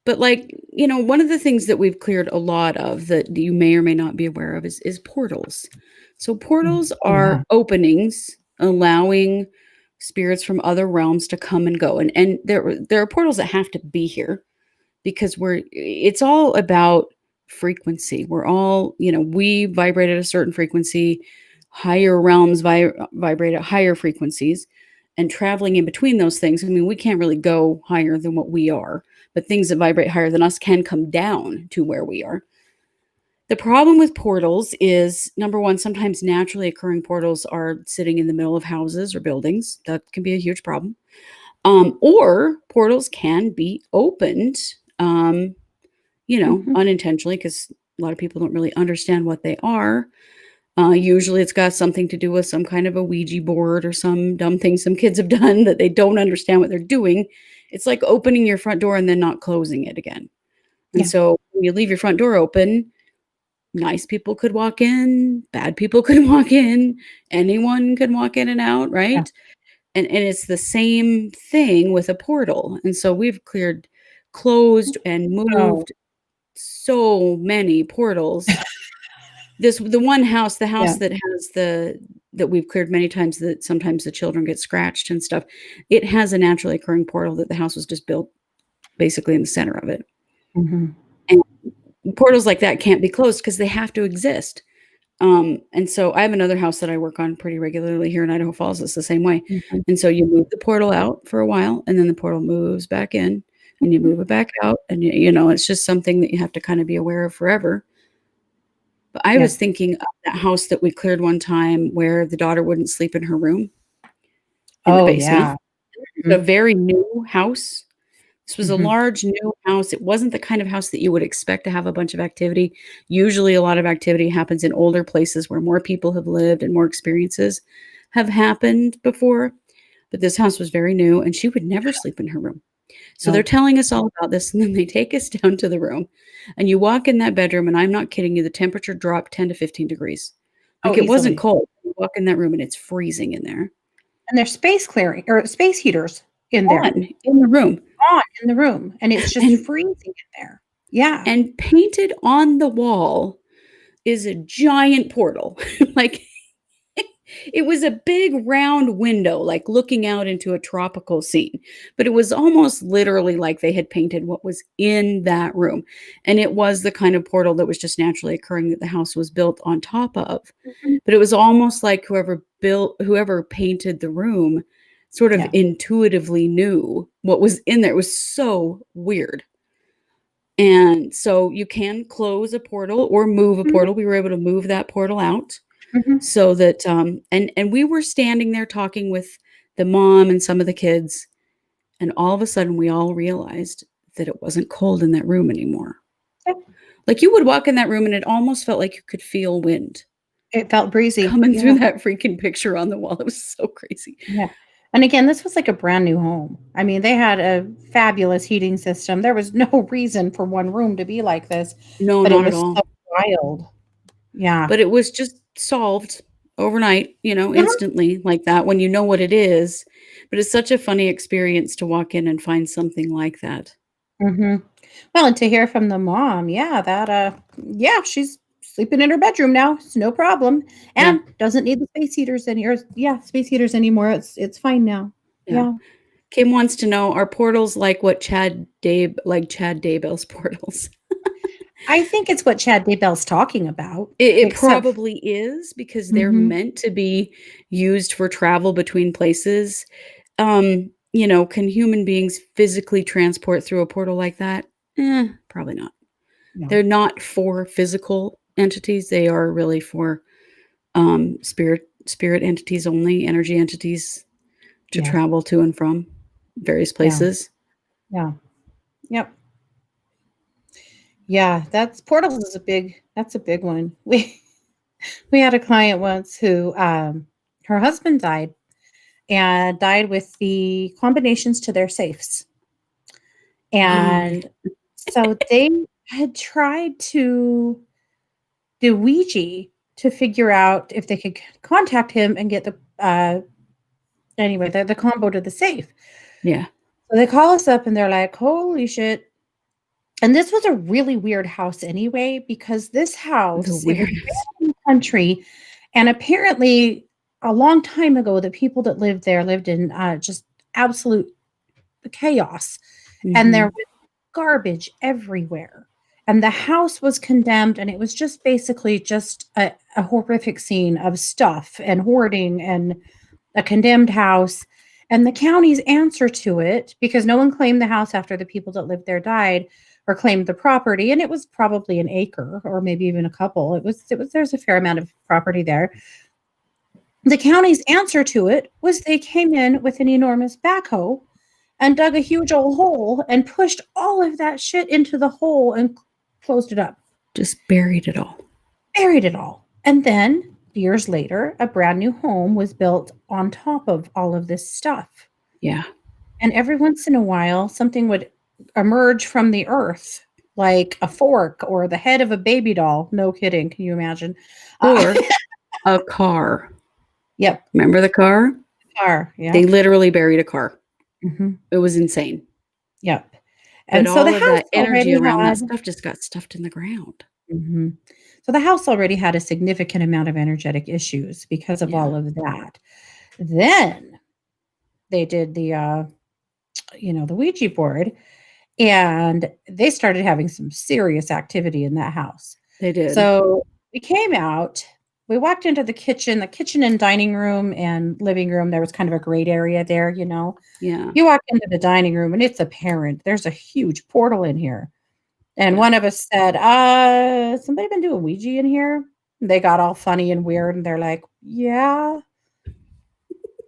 Speaker 1: But, like, one of the things that we've cleared a lot of that you may or may not be aware of is portals. So portals
Speaker 2: Oh, yeah.
Speaker 1: are openings allowing spirits from other realms to come and go. And there are portals that have to be here because it's all about frequency. We're all, we vibrate at a certain frequency, higher realms vibrate at higher frequencies, and traveling in between those things. I mean, we can't really go higher than what we are, but things that vibrate higher than us can come down to where we are. The problem with portals is number one, sometimes naturally occurring portals are sitting in the middle of houses or buildings. That can be a huge problem. Or portals can be opened,
Speaker 2: Mhm.
Speaker 1: unintentionally because A lot of people don't really understand what they are. Usually it's got something to do with some kind of a Ouija board or some dumb thing some kids have done that they don't understand what they're doing. It's like opening your front door and then not closing it again. And
Speaker 2: Yeah.
Speaker 1: so when you leave your front door open, nice people could walk in, bad people could walk in, anyone could walk in and out,
Speaker 2: Yeah.
Speaker 1: right? And it's the same thing with a portal. And so we've closed and
Speaker 2: Oh,
Speaker 1: moved so many portals. The
Speaker 2: yeah.
Speaker 1: house that has that we've cleared many times, that sometimes the children get scratched and stuff, it has a naturally occurring portal that the house was just built basically in the center of it.
Speaker 2: Mhm.
Speaker 1: And portals like that can't be closed because they have to exist. And so I have another house that I work on pretty regularly here in Idaho Falls. It's the same way.
Speaker 2: Mhm.
Speaker 1: And so you move the portal out for a while, and then the portal moves back in, and you move it back out, and it's just something that you have to kind of be aware of forever. But I
Speaker 2: Yeah.
Speaker 1: was thinking of that house that we cleared one time where the daughter wouldn't sleep in her room in the
Speaker 2: Oh,
Speaker 1: basement.
Speaker 2: yeah.
Speaker 1: It's a
Speaker 2: Mhm.
Speaker 1: very new house. This was a
Speaker 2: Mhm.
Speaker 1: large new house. It wasn't the kind of house that you would expect to have a bunch of activity. Usually, a lot of activity happens in older places where more people have lived and more experiences have happened before. But this house was very new, and she would never sleep in her room. So they're
Speaker 2: No.
Speaker 1: telling us all about this, and then they take us down to the room, and you walk in that bedroom, and I'm not kidding you, the temperature dropped 10 to 15 degrees.
Speaker 2: Oh,
Speaker 1: Like, it wasn't
Speaker 2: easily.
Speaker 1: cold. You walk in that room, and it's freezing in there.
Speaker 2: And there's space clearing or space heaters in there,
Speaker 1: On in the room,
Speaker 2: on in the room, and it's just
Speaker 1: and
Speaker 2: freezing in there. Yeah.
Speaker 1: painted on the wall is a giant portal. Like, it was a big round window, like looking out into a tropical scene, but it was almost literally like they had painted what was in that room. And it was the kind of portal that was just naturally occurring that the house was built on top of.
Speaker 2: Mhm.
Speaker 1: But it was almost like whoever painted the room sort of
Speaker 2: Yeah.
Speaker 1: intuitively knew what was in there. It was so weird. And so you can close a portal or move a
Speaker 2: Mhm.
Speaker 1: portal. We were able to move that portal out
Speaker 2: Mhm.
Speaker 1: so that and we were standing there talking with the mom and some of the kids, and all of a sudden we all realized that it wasn't cold in that room anymore.
Speaker 2: Yep.
Speaker 1: Like, you would walk in that room and it almost felt like you could feel wind
Speaker 2: It felt breezy.
Speaker 1: coming through
Speaker 2: Yeah.
Speaker 1: that freaking picture on the wall. It was so crazy.
Speaker 2: Yeah. And again, this was like a brand new home. I mean, they had a fabulous heating system. There was no reason for one room to be like this,
Speaker 1: No,
Speaker 2: but it
Speaker 1: not at
Speaker 2: was
Speaker 1: all.
Speaker 2: so wild. Yeah.
Speaker 1: But it was just solved overnight,
Speaker 2: Uh-huh.
Speaker 1: instantly like that when you know what it is. But it's such a funny experience to walk in and find something like that.
Speaker 2: Mhm. Well, and to hear from the mom, yeah, that, yeah, she's sleeping in her bedroom now. It's no problem,
Speaker 1: Yeah,
Speaker 2: and doesn't need the space heaters any or yeah, space heaters anymore. It's fine now.
Speaker 1: yeah.
Speaker 2: Yeah.
Speaker 1: Kim wants to know, are portals like what Chad Daybell's portals?
Speaker 2: I think it's what Chad Daybell's talking about,
Speaker 1: It
Speaker 2: except
Speaker 1: probably is because they're
Speaker 2: mhm.
Speaker 1: meant to be used for travel between places. Can human beings physically transport through a portal like that? Probably not.
Speaker 2: No.
Speaker 1: They're not for physical entities. They are really for spirit entities only, energy entities to
Speaker 2: Yeah.
Speaker 1: travel to and from various
Speaker 2: Yeah.
Speaker 1: places.
Speaker 2: Yeah. Yep. Yeah, that's portals is that's a big one. We had a client once who, her husband died and died with the combinations to their safes.
Speaker 1: Wow.
Speaker 2: And so they had tried to do Ouija to figure out if they could contact him and get the combo to the safe.
Speaker 1: Yeah.
Speaker 2: So they call us up and they're like, "Holy shit." And this was a really weird house anyway, because this
Speaker 1: The
Speaker 2: house, it was
Speaker 1: weirdest.
Speaker 2: in the country, and apparently a long time ago, the people that lived there lived in, just absolute chaos, and there
Speaker 1: Mhm.
Speaker 2: was garbage everywhere, and the house was condemned, and it was just basically just a horrific scene of stuff and hoarding and a condemned house, and the county's answer to it, because no one claimed the house after the people that lived there died or claimed the property, and it was probably an acre or maybe even a couple. It was there's a fair amount of property there. The county's answer to it was they came in with an enormous backhoe and dug a huge old hole and pushed all of that shit into the hole and closed it up.
Speaker 1: Just buried it all.
Speaker 2: Buried it all. And then years later, a brand new home was built on top of all of this stuff.
Speaker 1: Yeah.
Speaker 2: And every once in a while, something would emerge from the earth, like a fork or the head of a baby doll. No kidding. Can you imagine?
Speaker 1: Or a car.
Speaker 2: Yep.
Speaker 1: Remember the car?
Speaker 2: Car. Yeah.
Speaker 1: They literally buried a car.
Speaker 2: Mm-hmm.
Speaker 1: It was insane.
Speaker 2: Yep.
Speaker 1: But
Speaker 2: And so
Speaker 1: all
Speaker 2: the
Speaker 1: of
Speaker 2: house
Speaker 1: that energy
Speaker 2: already
Speaker 1: around that
Speaker 2: had.
Speaker 1: stuff just got stuffed in the ground.
Speaker 2: Mm-hmm. So the house already had a significant amount of energetic issues because of
Speaker 1: Yeah.
Speaker 2: all of that. Then they did the Ouija board, and they started having some serious activity in that house.
Speaker 1: They did.
Speaker 2: So we came out, we walked into the kitchen and dining room and living room. There was kind of a great area there,
Speaker 1: Yeah.
Speaker 2: You walk into the dining room and it's apparent there's a huge portal in here. And
Speaker 1: Yeah.
Speaker 2: one of us said, somebody been doing Ouija in here? They got all funny and weird, and they're like, yeah,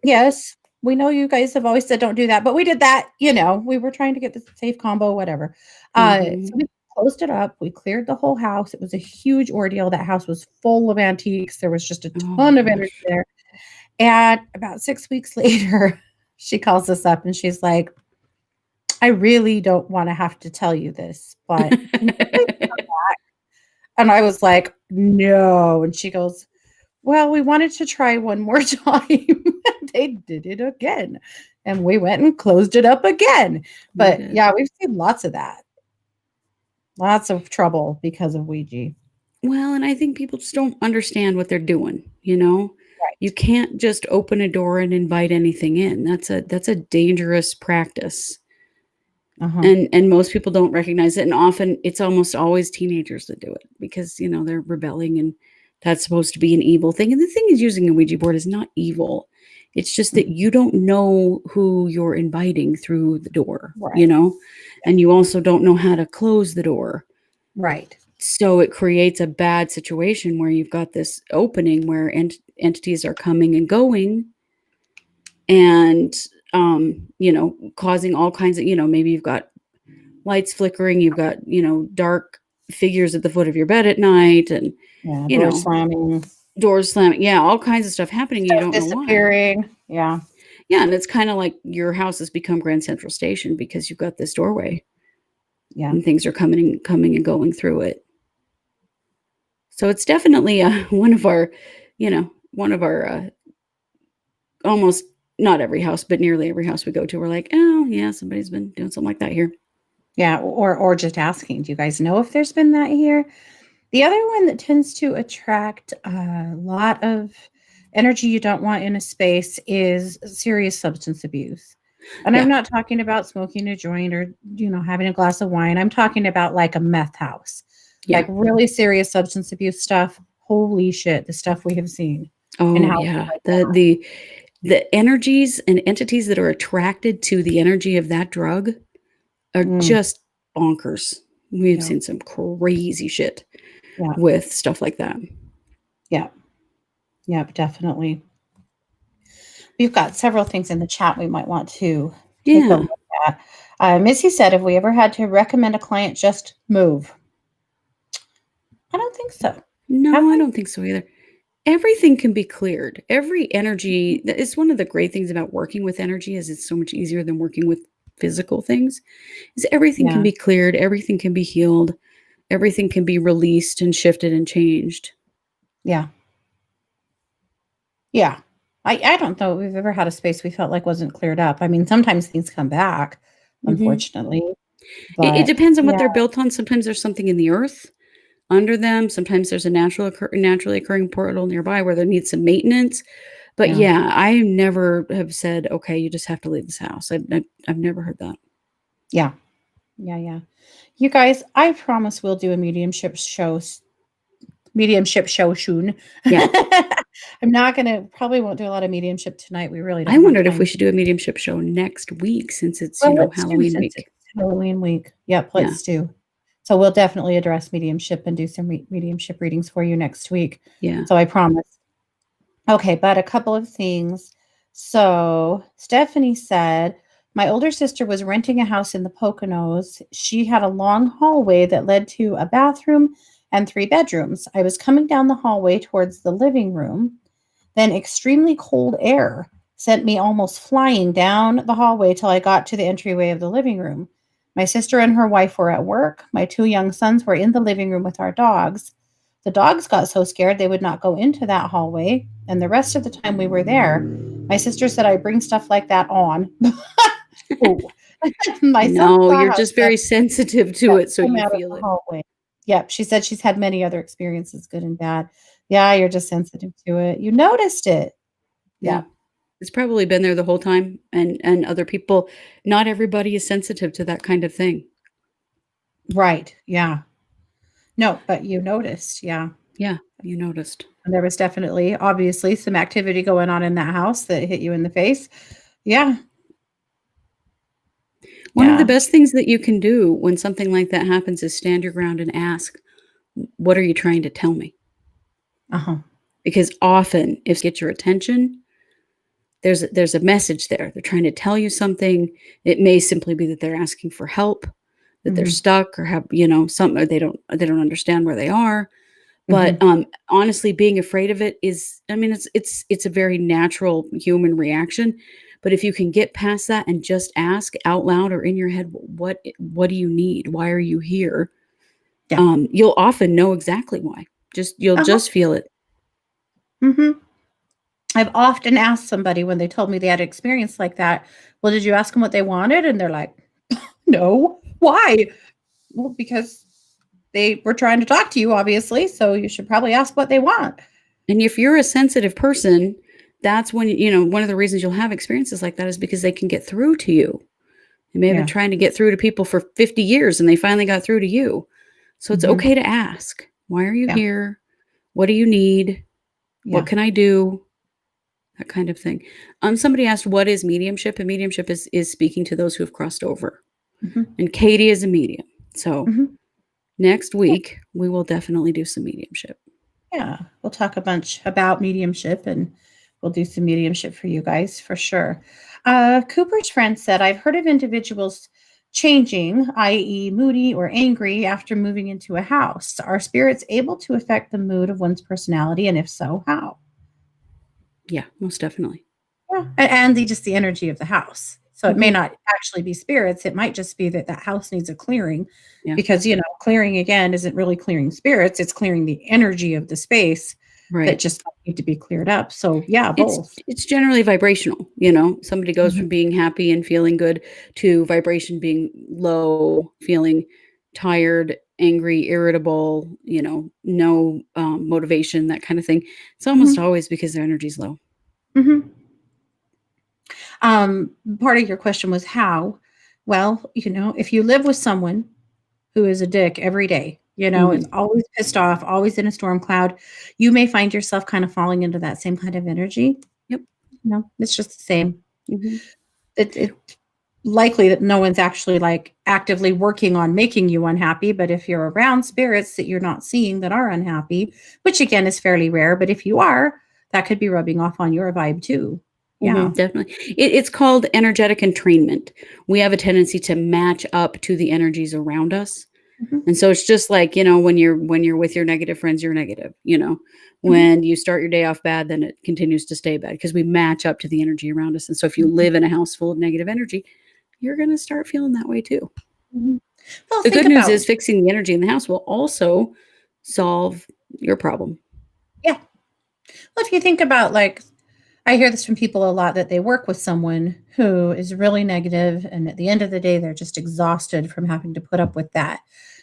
Speaker 2: yes, we know you guys have always said don't do that, but we did that, we were trying to get the safe combo, whatever. So we closed it up. We cleared the whole house. It was a huge ordeal. That house was full of antiques. There was just a ton of energy there. And about 6 weeks later, she calls us up and she's like, I really don't want to have to tell you this, but can you please come back? And I was like, no. And she goes, well, we wanted to try one more time. They did it again. And we went and closed it up again. But yeah, we've seen lots of that. Lots of trouble because of Ouija.
Speaker 1: Well, and I think people just don't understand what they're doing, Right. You can't just open a door and invite anything in. That's a dangerous practice.
Speaker 2: Uh-huh.
Speaker 1: And most people don't recognize it. And often it's almost always teenagers that do it because, they're rebelling and that's supposed to be an evil thing. And the thing is, using a Ouija board is not evil. It's just that you don't know who you're inviting through the door,
Speaker 2: Right.
Speaker 1: And you also don't know how to close the door.
Speaker 2: Right.
Speaker 1: So it creates a bad situation where you've got this opening where entities are coming and going and, causing all kinds of, maybe you've got lights flickering, you've got, dark figures at the foot of your bed at night and, doors slamming. Yeah. All kinds of stuff happening. You don't know why.
Speaker 2: Disappearing. Yeah.
Speaker 1: Yeah. And it's kind of like your house has become Grand Central Station because you've got this doorway.
Speaker 2: Yeah.
Speaker 1: And things are coming and going through it. So it's definitely one of our almost not every house, but nearly every house we go to, we're like, oh yeah, somebody's been doing something like that here.
Speaker 2: Yeah, or just asking, do you guys know if there's been that here? The other one that tends to attract a lot of energy you don't want in a space is serious substance abuse. And I'm not talking about smoking a joint or, having a glass of wine. I'm talking about like a meth house, like really serious substance abuse stuff. Holy shit, the stuff we have seen.
Speaker 1: Oh, yeah. Like the energies and entities that are attracted to the energy of that drug are just bonkers. We've seen some crazy shit with stuff like that.
Speaker 2: Yeah. Yep, definitely. We've got several things in the chat we might want to take a look at. Missy said, if we ever had to recommend a client just move. I don't think so.
Speaker 1: No, I don't think so either. Everything can be cleared. Every energy, it's one of the great things about working with energy is it's so much easier than working with physical things, is everything can be cleared, everything can be healed, everything can be released and shifted and changed.
Speaker 2: Yeah. Yeah. I don't know we've ever had a space we felt like wasn't cleared up. I mean, sometimes things come back, unfortunately.
Speaker 1: It depends on what they're built on. Sometimes there's something in the earth under them. Sometimes there's a naturally occurring portal nearby where there needs some maintenance. But I never have said, okay, you just have to leave this house. I've never heard that.
Speaker 2: Yeah. Yeah. You guys, I promise we'll do a mediumship show soon.
Speaker 1: Yeah.
Speaker 2: I'm not probably won't do a lot of mediumship tonight. We really don't.
Speaker 1: I wondered if we should do a mediumship show next week since it's, Halloween week.
Speaker 2: Halloween week. Yep, let's do. So we'll definitely address mediumship and do some mediumship readings for you next week.
Speaker 1: Yeah.
Speaker 2: So I promise. Okay, but a couple of things. So Stephanie said, my older sister was renting a house in the Poconos. She had a long hallway that led to a bathroom and 3 bedrooms. I was coming down the hallway towards the living room. Then extremely cold air sent me almost flying down the hallway till I got to the entryway of the living room. My sister and her wife were at work. My 2 young sons were in the living room with our dogs. The dogs got so scared they would not go into that hallway, and the rest of the time we were there, my sister said I bring stuff like that on. Oh. My son
Speaker 1: No,
Speaker 2: saw
Speaker 1: you're
Speaker 2: how
Speaker 1: just
Speaker 2: scared
Speaker 1: very sensitive
Speaker 2: I
Speaker 1: to
Speaker 2: got
Speaker 1: it, so
Speaker 2: came
Speaker 1: you
Speaker 2: out of
Speaker 1: feel
Speaker 2: the
Speaker 1: it.
Speaker 2: hallway. Yep, she said she's had many other experiences, good and bad. Yeah, you're just sensitive to it. You noticed it.
Speaker 1: Yeah.
Speaker 2: Yep.
Speaker 1: It's probably been there the whole time, and other people not everybody is sensitive to that kind of thing.
Speaker 2: Right. Yeah. No, but you noticed. Yeah.
Speaker 1: Yeah, you noticed.
Speaker 2: And there was definitely, obviously, some activity going on in that house that hit you in the face. Yeah.
Speaker 1: One of the
Speaker 2: Yeah.
Speaker 1: best things that you can do when something like that happens is stand your ground and ask, "What are you trying to tell me?"
Speaker 2: Uh-huh.
Speaker 1: Because often, if get your attention, there's a message there. They're trying to tell you something. It may simply be that they're asking for help, that they're
Speaker 2: Mhm.
Speaker 1: stuck or have, something or they don't understand where they are. But,
Speaker 2: Mhm.
Speaker 1: honestly, being afraid of it is I mean, it's a very natural human reaction, but if you can get past that and just ask out loud or in your head, "What do you need? Why are you here?"
Speaker 2: Yeah.
Speaker 1: You'll often know exactly why. You'll
Speaker 2: Uh-huh.
Speaker 1: just feel it.
Speaker 2: Mhm. I've often asked somebody when they told me they had an experience like that, "Well, did you ask them what they wanted?" And they're like, "No." "Why?" "Well, because they were trying to talk to you, obviously, so you should probably ask what they want."
Speaker 1: And if you're a sensitive person, that's when, one of the reasons you'll have experiences like that is because they can get through to you. They may have been
Speaker 2: Yeah.
Speaker 1: trying to get through to people for 50 years and they finally got through to you. So it's
Speaker 2: Mhm.
Speaker 1: okay to ask, "Why are you
Speaker 2: Yeah.
Speaker 1: here? What do you need? What
Speaker 2: Yeah.
Speaker 1: can I do?" That kind of thing. Somebody asked, "What is mediumship?" And mediumship is speaking to those who have crossed over.
Speaker 2: Mhm.
Speaker 1: And Katie is a medium. So
Speaker 2: Mhm.
Speaker 1: next week, we will definitely do some mediumship.
Speaker 2: Yeah, we'll talk a bunch about mediumship and we'll do some mediumship for you guys for sure. Cooper's friend said, I've heard of individuals changing, i.e., moody or angry after moving into a house. Are spirits able to affect the mood of one's personality? And if so, how?
Speaker 1: Yeah, most definitely.
Speaker 2: Yeah. And just the energy of the house. So it may
Speaker 1: Mhm.
Speaker 2: not actually be spirits. It might just be that that house needs a clearing
Speaker 1: Yeah,
Speaker 2: because, clearing again isn't really clearing spirits. It's clearing the energy of the space that
Speaker 1: right.
Speaker 2: just need to be cleared up. So yeah,
Speaker 1: It's
Speaker 2: both.
Speaker 1: it's generally vibrational, somebody goes
Speaker 2: Mhm.
Speaker 1: from being happy and feeling good to vibration being low, feeling tired, angry, irritable, no, motivation, that kind of thing. It's almost
Speaker 2: Mhm.
Speaker 1: always because their energy's low.
Speaker 2: Mhm. Part of your question was how. Well, if you live with someone who is a dick every day, is
Speaker 1: Mhm.
Speaker 2: always pissed off, always in a storm cloud, you may find yourself kind of falling into that same kind of energy.
Speaker 1: Yep.
Speaker 2: It's just the same.
Speaker 1: Mhm.
Speaker 2: It's likely that no one's actually like actively working on making you unhappy, but if you're around spirits that you're not seeing that are unhappy, which again is fairly rare, but if you are, that could be rubbing off on your vibe too. Yeah.
Speaker 1: Mhm, definitely. It's called energetic entrainment. We have a tendency to match up to the energies around us.
Speaker 2: Mhm.
Speaker 1: And so it's just like, when you're with your negative friends, you're negative.
Speaker 2: Mhm.
Speaker 1: When you start your day off bad, then it continues to stay bad because we match up to the energy around us. And so if you
Speaker 2: Mhm.
Speaker 1: live in a house full of negative energy, you're going to start feeling that way too.
Speaker 2: Mhm. Well,
Speaker 1: The
Speaker 2: think
Speaker 1: good news
Speaker 2: about
Speaker 1: is fixing the energy in the house will also solve your problem.
Speaker 2: yeah. Well, if you think about like I hear this from people a lot that they work with someone who is really negative, and at the end of the day, they're just exhausted from having to put up with that,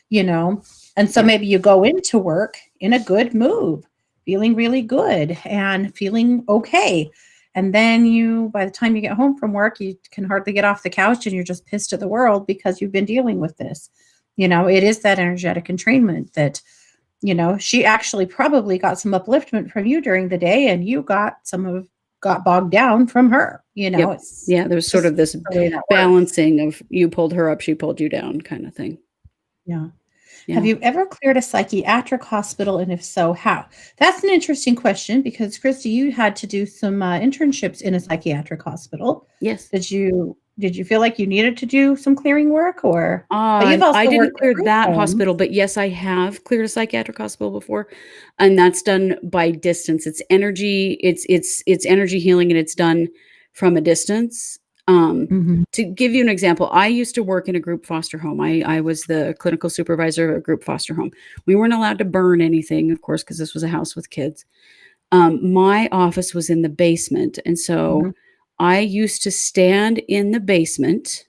Speaker 2: you know? And so
Speaker 1: Yeah.
Speaker 2: maybe you go into work in a good mood, feeling really good and feeling okay. And then by the time you get home from work, you can hardly get off the couch and you're just pissed at the world because you've been dealing with this. It is that energetic entrainment that she actually probably got some upliftment from you during the day and you got bogged down from her.
Speaker 1: Yep.
Speaker 2: It's
Speaker 1: Yeah, there's sort
Speaker 2: just
Speaker 1: of this
Speaker 2: the way that works.
Speaker 1: balancing of you pulled her up, she pulled you down kind of thing.
Speaker 2: Yeah. Have
Speaker 1: Yeah.
Speaker 2: you ever cleared a psychiatric hospital? And if so, how? That's an interesting question because Kristi, you had to do some internships in a psychiatric hospital.
Speaker 1: Yes.
Speaker 2: Did you? did you feel like you needed to do some clearing work, or but you've
Speaker 1: I
Speaker 2: also
Speaker 1: didn't
Speaker 2: worked at
Speaker 1: clear
Speaker 2: group
Speaker 1: that hospital,
Speaker 2: homes.
Speaker 1: but yes, I have cleared a psychiatric hospital before, and that's done by distance. It's energy healing, and it's done from a distance. Um,
Speaker 2: Mhm,
Speaker 1: to give you an example, I used to work in a group foster home. I was the clinical supervisor of a group foster home. We weren't allowed to burn anything, of course, because this was a house with kids. My office was in the basement, and so
Speaker 2: mhm,
Speaker 1: I used to stand in the basement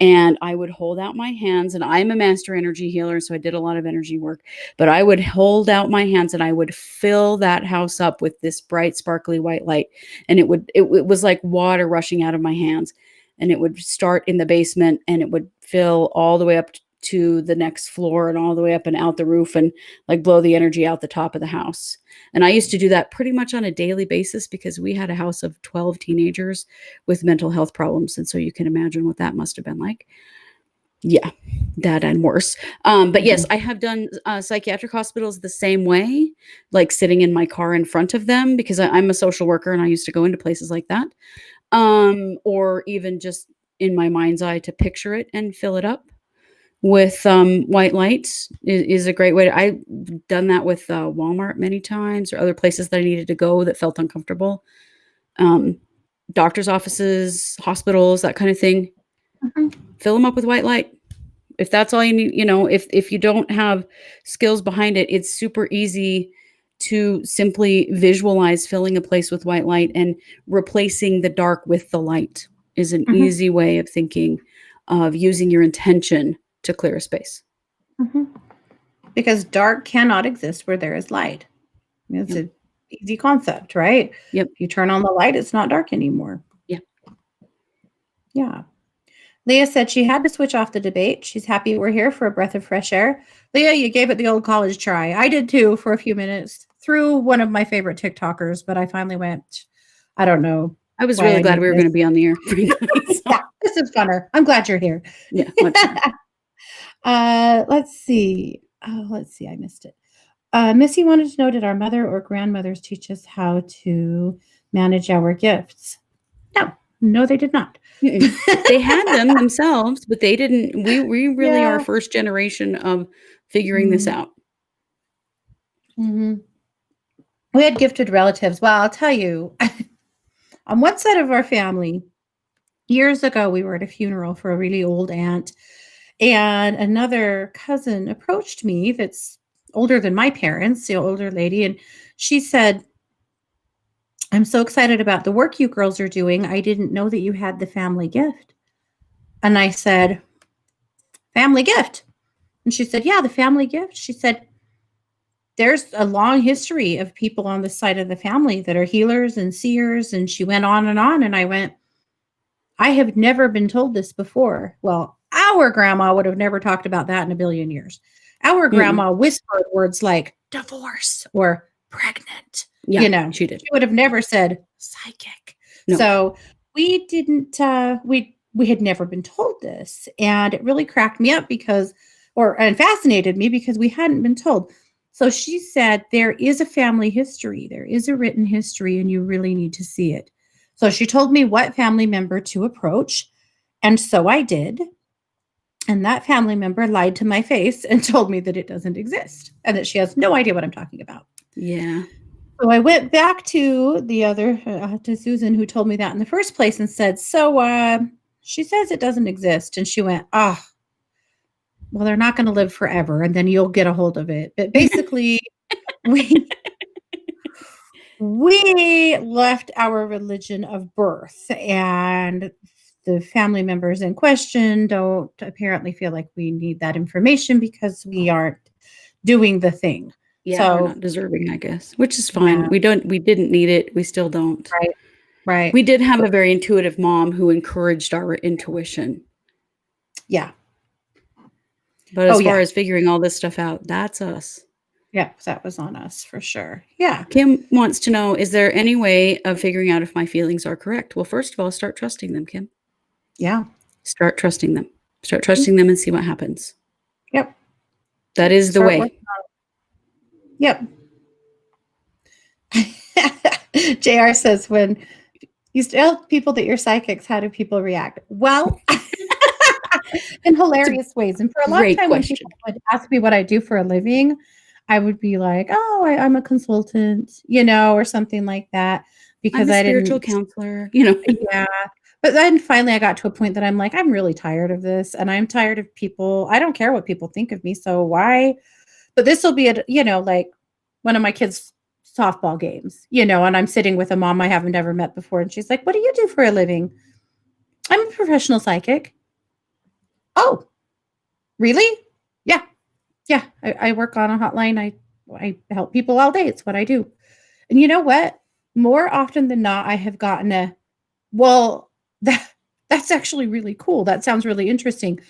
Speaker 1: and I would hold out my hands, and I'm a master energy healer, so I did a lot of energy work, but I would hold out my hands and I would fill that house up with this bright sparkly white light, and it was like water rushing out of my hands, and it would start in the basement and it would fill all the way up to the next floor and all the way up and out the roof and like blow the energy out the top of the house. And I used to do that pretty much on a daily basis because we had a house of 12 teenagers with mental health problems. And so you can imagine what that must have been like. Yeah, that and worse. But yes,
Speaker 2: mhm,
Speaker 1: I have done psychiatric hospitals the same way, like sitting in my car in front of them because I'm a social worker and I used to go into places like that. Or even just in my mind's eye to picture it and fill it up with white lights is a great way to. I've done that with Walmart many times or other places that I needed to go that felt uncomfortable. Um, Doctor's offices, hospitals, that kind of thing.
Speaker 2: mhm,
Speaker 1: Fill them up with white light. If that's all you need, if you don't have skills behind it, it's super easy to simply visualize filling a place with white light and replacing the dark with the light is an
Speaker 2: mhm,
Speaker 1: easy way of thinking of using your intention to clear a space.
Speaker 2: mhm. Because dark cannot exist where there is light. It's
Speaker 1: Yep.
Speaker 2: an easy concept, right?
Speaker 1: Yep.
Speaker 2: If you turn on the light, it's not dark anymore.
Speaker 1: Yeah.
Speaker 2: Yeah. Leah said she had to switch off the debate. She's happy we're here for a breath of fresh air. Leah, you gave it the old college try. I did too for a few minutes through one of my favorite TikTokers, but I finally went, I don't know
Speaker 1: I was
Speaker 2: why
Speaker 1: really
Speaker 2: I
Speaker 1: glad
Speaker 2: need
Speaker 1: we were
Speaker 2: this.
Speaker 1: going to be on the air for you guys.
Speaker 2: Yeah, this is funner. I'm glad you're here.
Speaker 1: Yeah, much more.
Speaker 2: Let's see. Oh, let's see. I missed it. Missy wanted to know, did our mother or grandmothers teach us how to manage our gifts? No, no, they did not.
Speaker 1: Mm-mm. They had them themselves, but they didn't. We really are
Speaker 2: Yeah.
Speaker 1: first generation of figuring this
Speaker 2: Mm-hmm.
Speaker 1: out.
Speaker 2: Mm-hmm. We had gifted relatives. Well, I'll tell you, on one side of our family, years ago, we were at a funeral for a really old aunt, and another cousin approached me that's older than my parents, the older lady, and she said, I'm so excited about the work you girls are doing. I didn't know that you had the family gift. And I said, family gift. And she said, yeah, the family gift. She said, there's a long history of people on the side of the family that are healers and seers. And she went on and on. And I went, I have never been told this before. Well, our grandma would have never talked about that in a billion years. Our
Speaker 1: Mm-mm.
Speaker 2: grandma whispered words like divorce or pregnant.
Speaker 1: Yeah, she did.
Speaker 2: She would have never said psychic.
Speaker 1: No.
Speaker 2: So we didn't, we had never been told this. And it really cracked me up and fascinated me because we hadn't been told. So she said, there is a family history, there is a written history, and you really need to see it. So she told me what family member to approach. And so I did. And that family member lied to my face and told me that it doesn't exist and that she has no idea what I'm talking about.
Speaker 1: Yeah.
Speaker 2: So I went back to the other, to Susan, who told me that in the first place and said, so she says it doesn't exist. And she went, oh, well, they're not going to live forever. And then you'll get a hold of it. But basically, we we left our religion of birth, and the family members in question don't apparently feel like we need that information because we aren't doing the thing.
Speaker 1: Yeah, we're
Speaker 2: So,
Speaker 1: not deserving, I guess, which is fine.
Speaker 2: yeah,
Speaker 1: We didn't need it. We still don't.
Speaker 2: right, right.
Speaker 1: We did have a very intuitive mom who encouraged our intuition.
Speaker 2: Yeah.
Speaker 1: But
Speaker 2: Oh,
Speaker 1: as far
Speaker 2: yeah.
Speaker 1: as figuring all this stuff out, that's us.
Speaker 2: Yeah, that was on us for sure. Yeah.
Speaker 1: Kim wants to know, is there any way of figuring out if my feelings are correct? Well, first of all, start trusting them, Kim.
Speaker 2: Yeah.
Speaker 1: Start trusting them. Start
Speaker 2: Mhm.
Speaker 1: trusting them and see what happens.
Speaker 2: Yep.
Speaker 1: That is the
Speaker 2: Start
Speaker 1: way.
Speaker 2: working on it. Yep. JR says when You tell people that you're psychics. How do people react? Well, in
Speaker 1: It's a
Speaker 2: hilarious ways. And for a long
Speaker 1: great
Speaker 2: time, when
Speaker 1: question.
Speaker 2: people would ask me what I do for a living, I would be like, "Oh, I'm a consultant," or something like that,
Speaker 1: I'm
Speaker 2: because
Speaker 1: a
Speaker 2: I
Speaker 1: spiritual
Speaker 2: didn't.
Speaker 1: counselor, you know?
Speaker 2: Yeah. But then finally I got to a point that I'm like, "I'm really tired of this, and I'm tired of people. I don't care what people think of me, so why?" But this will be like one of my kids' softball games, and I'm sitting with a mom I haven't ever met before, and she's like, "What do you do for a living?" "I'm a professional psychic." "Oh, really?" "Yeah. Yeah. I work on a hotline. I help people all day. It's what I do." And you know what? More often than not, I have gotten a, "Well, that's actually really cool. That sounds really interesting."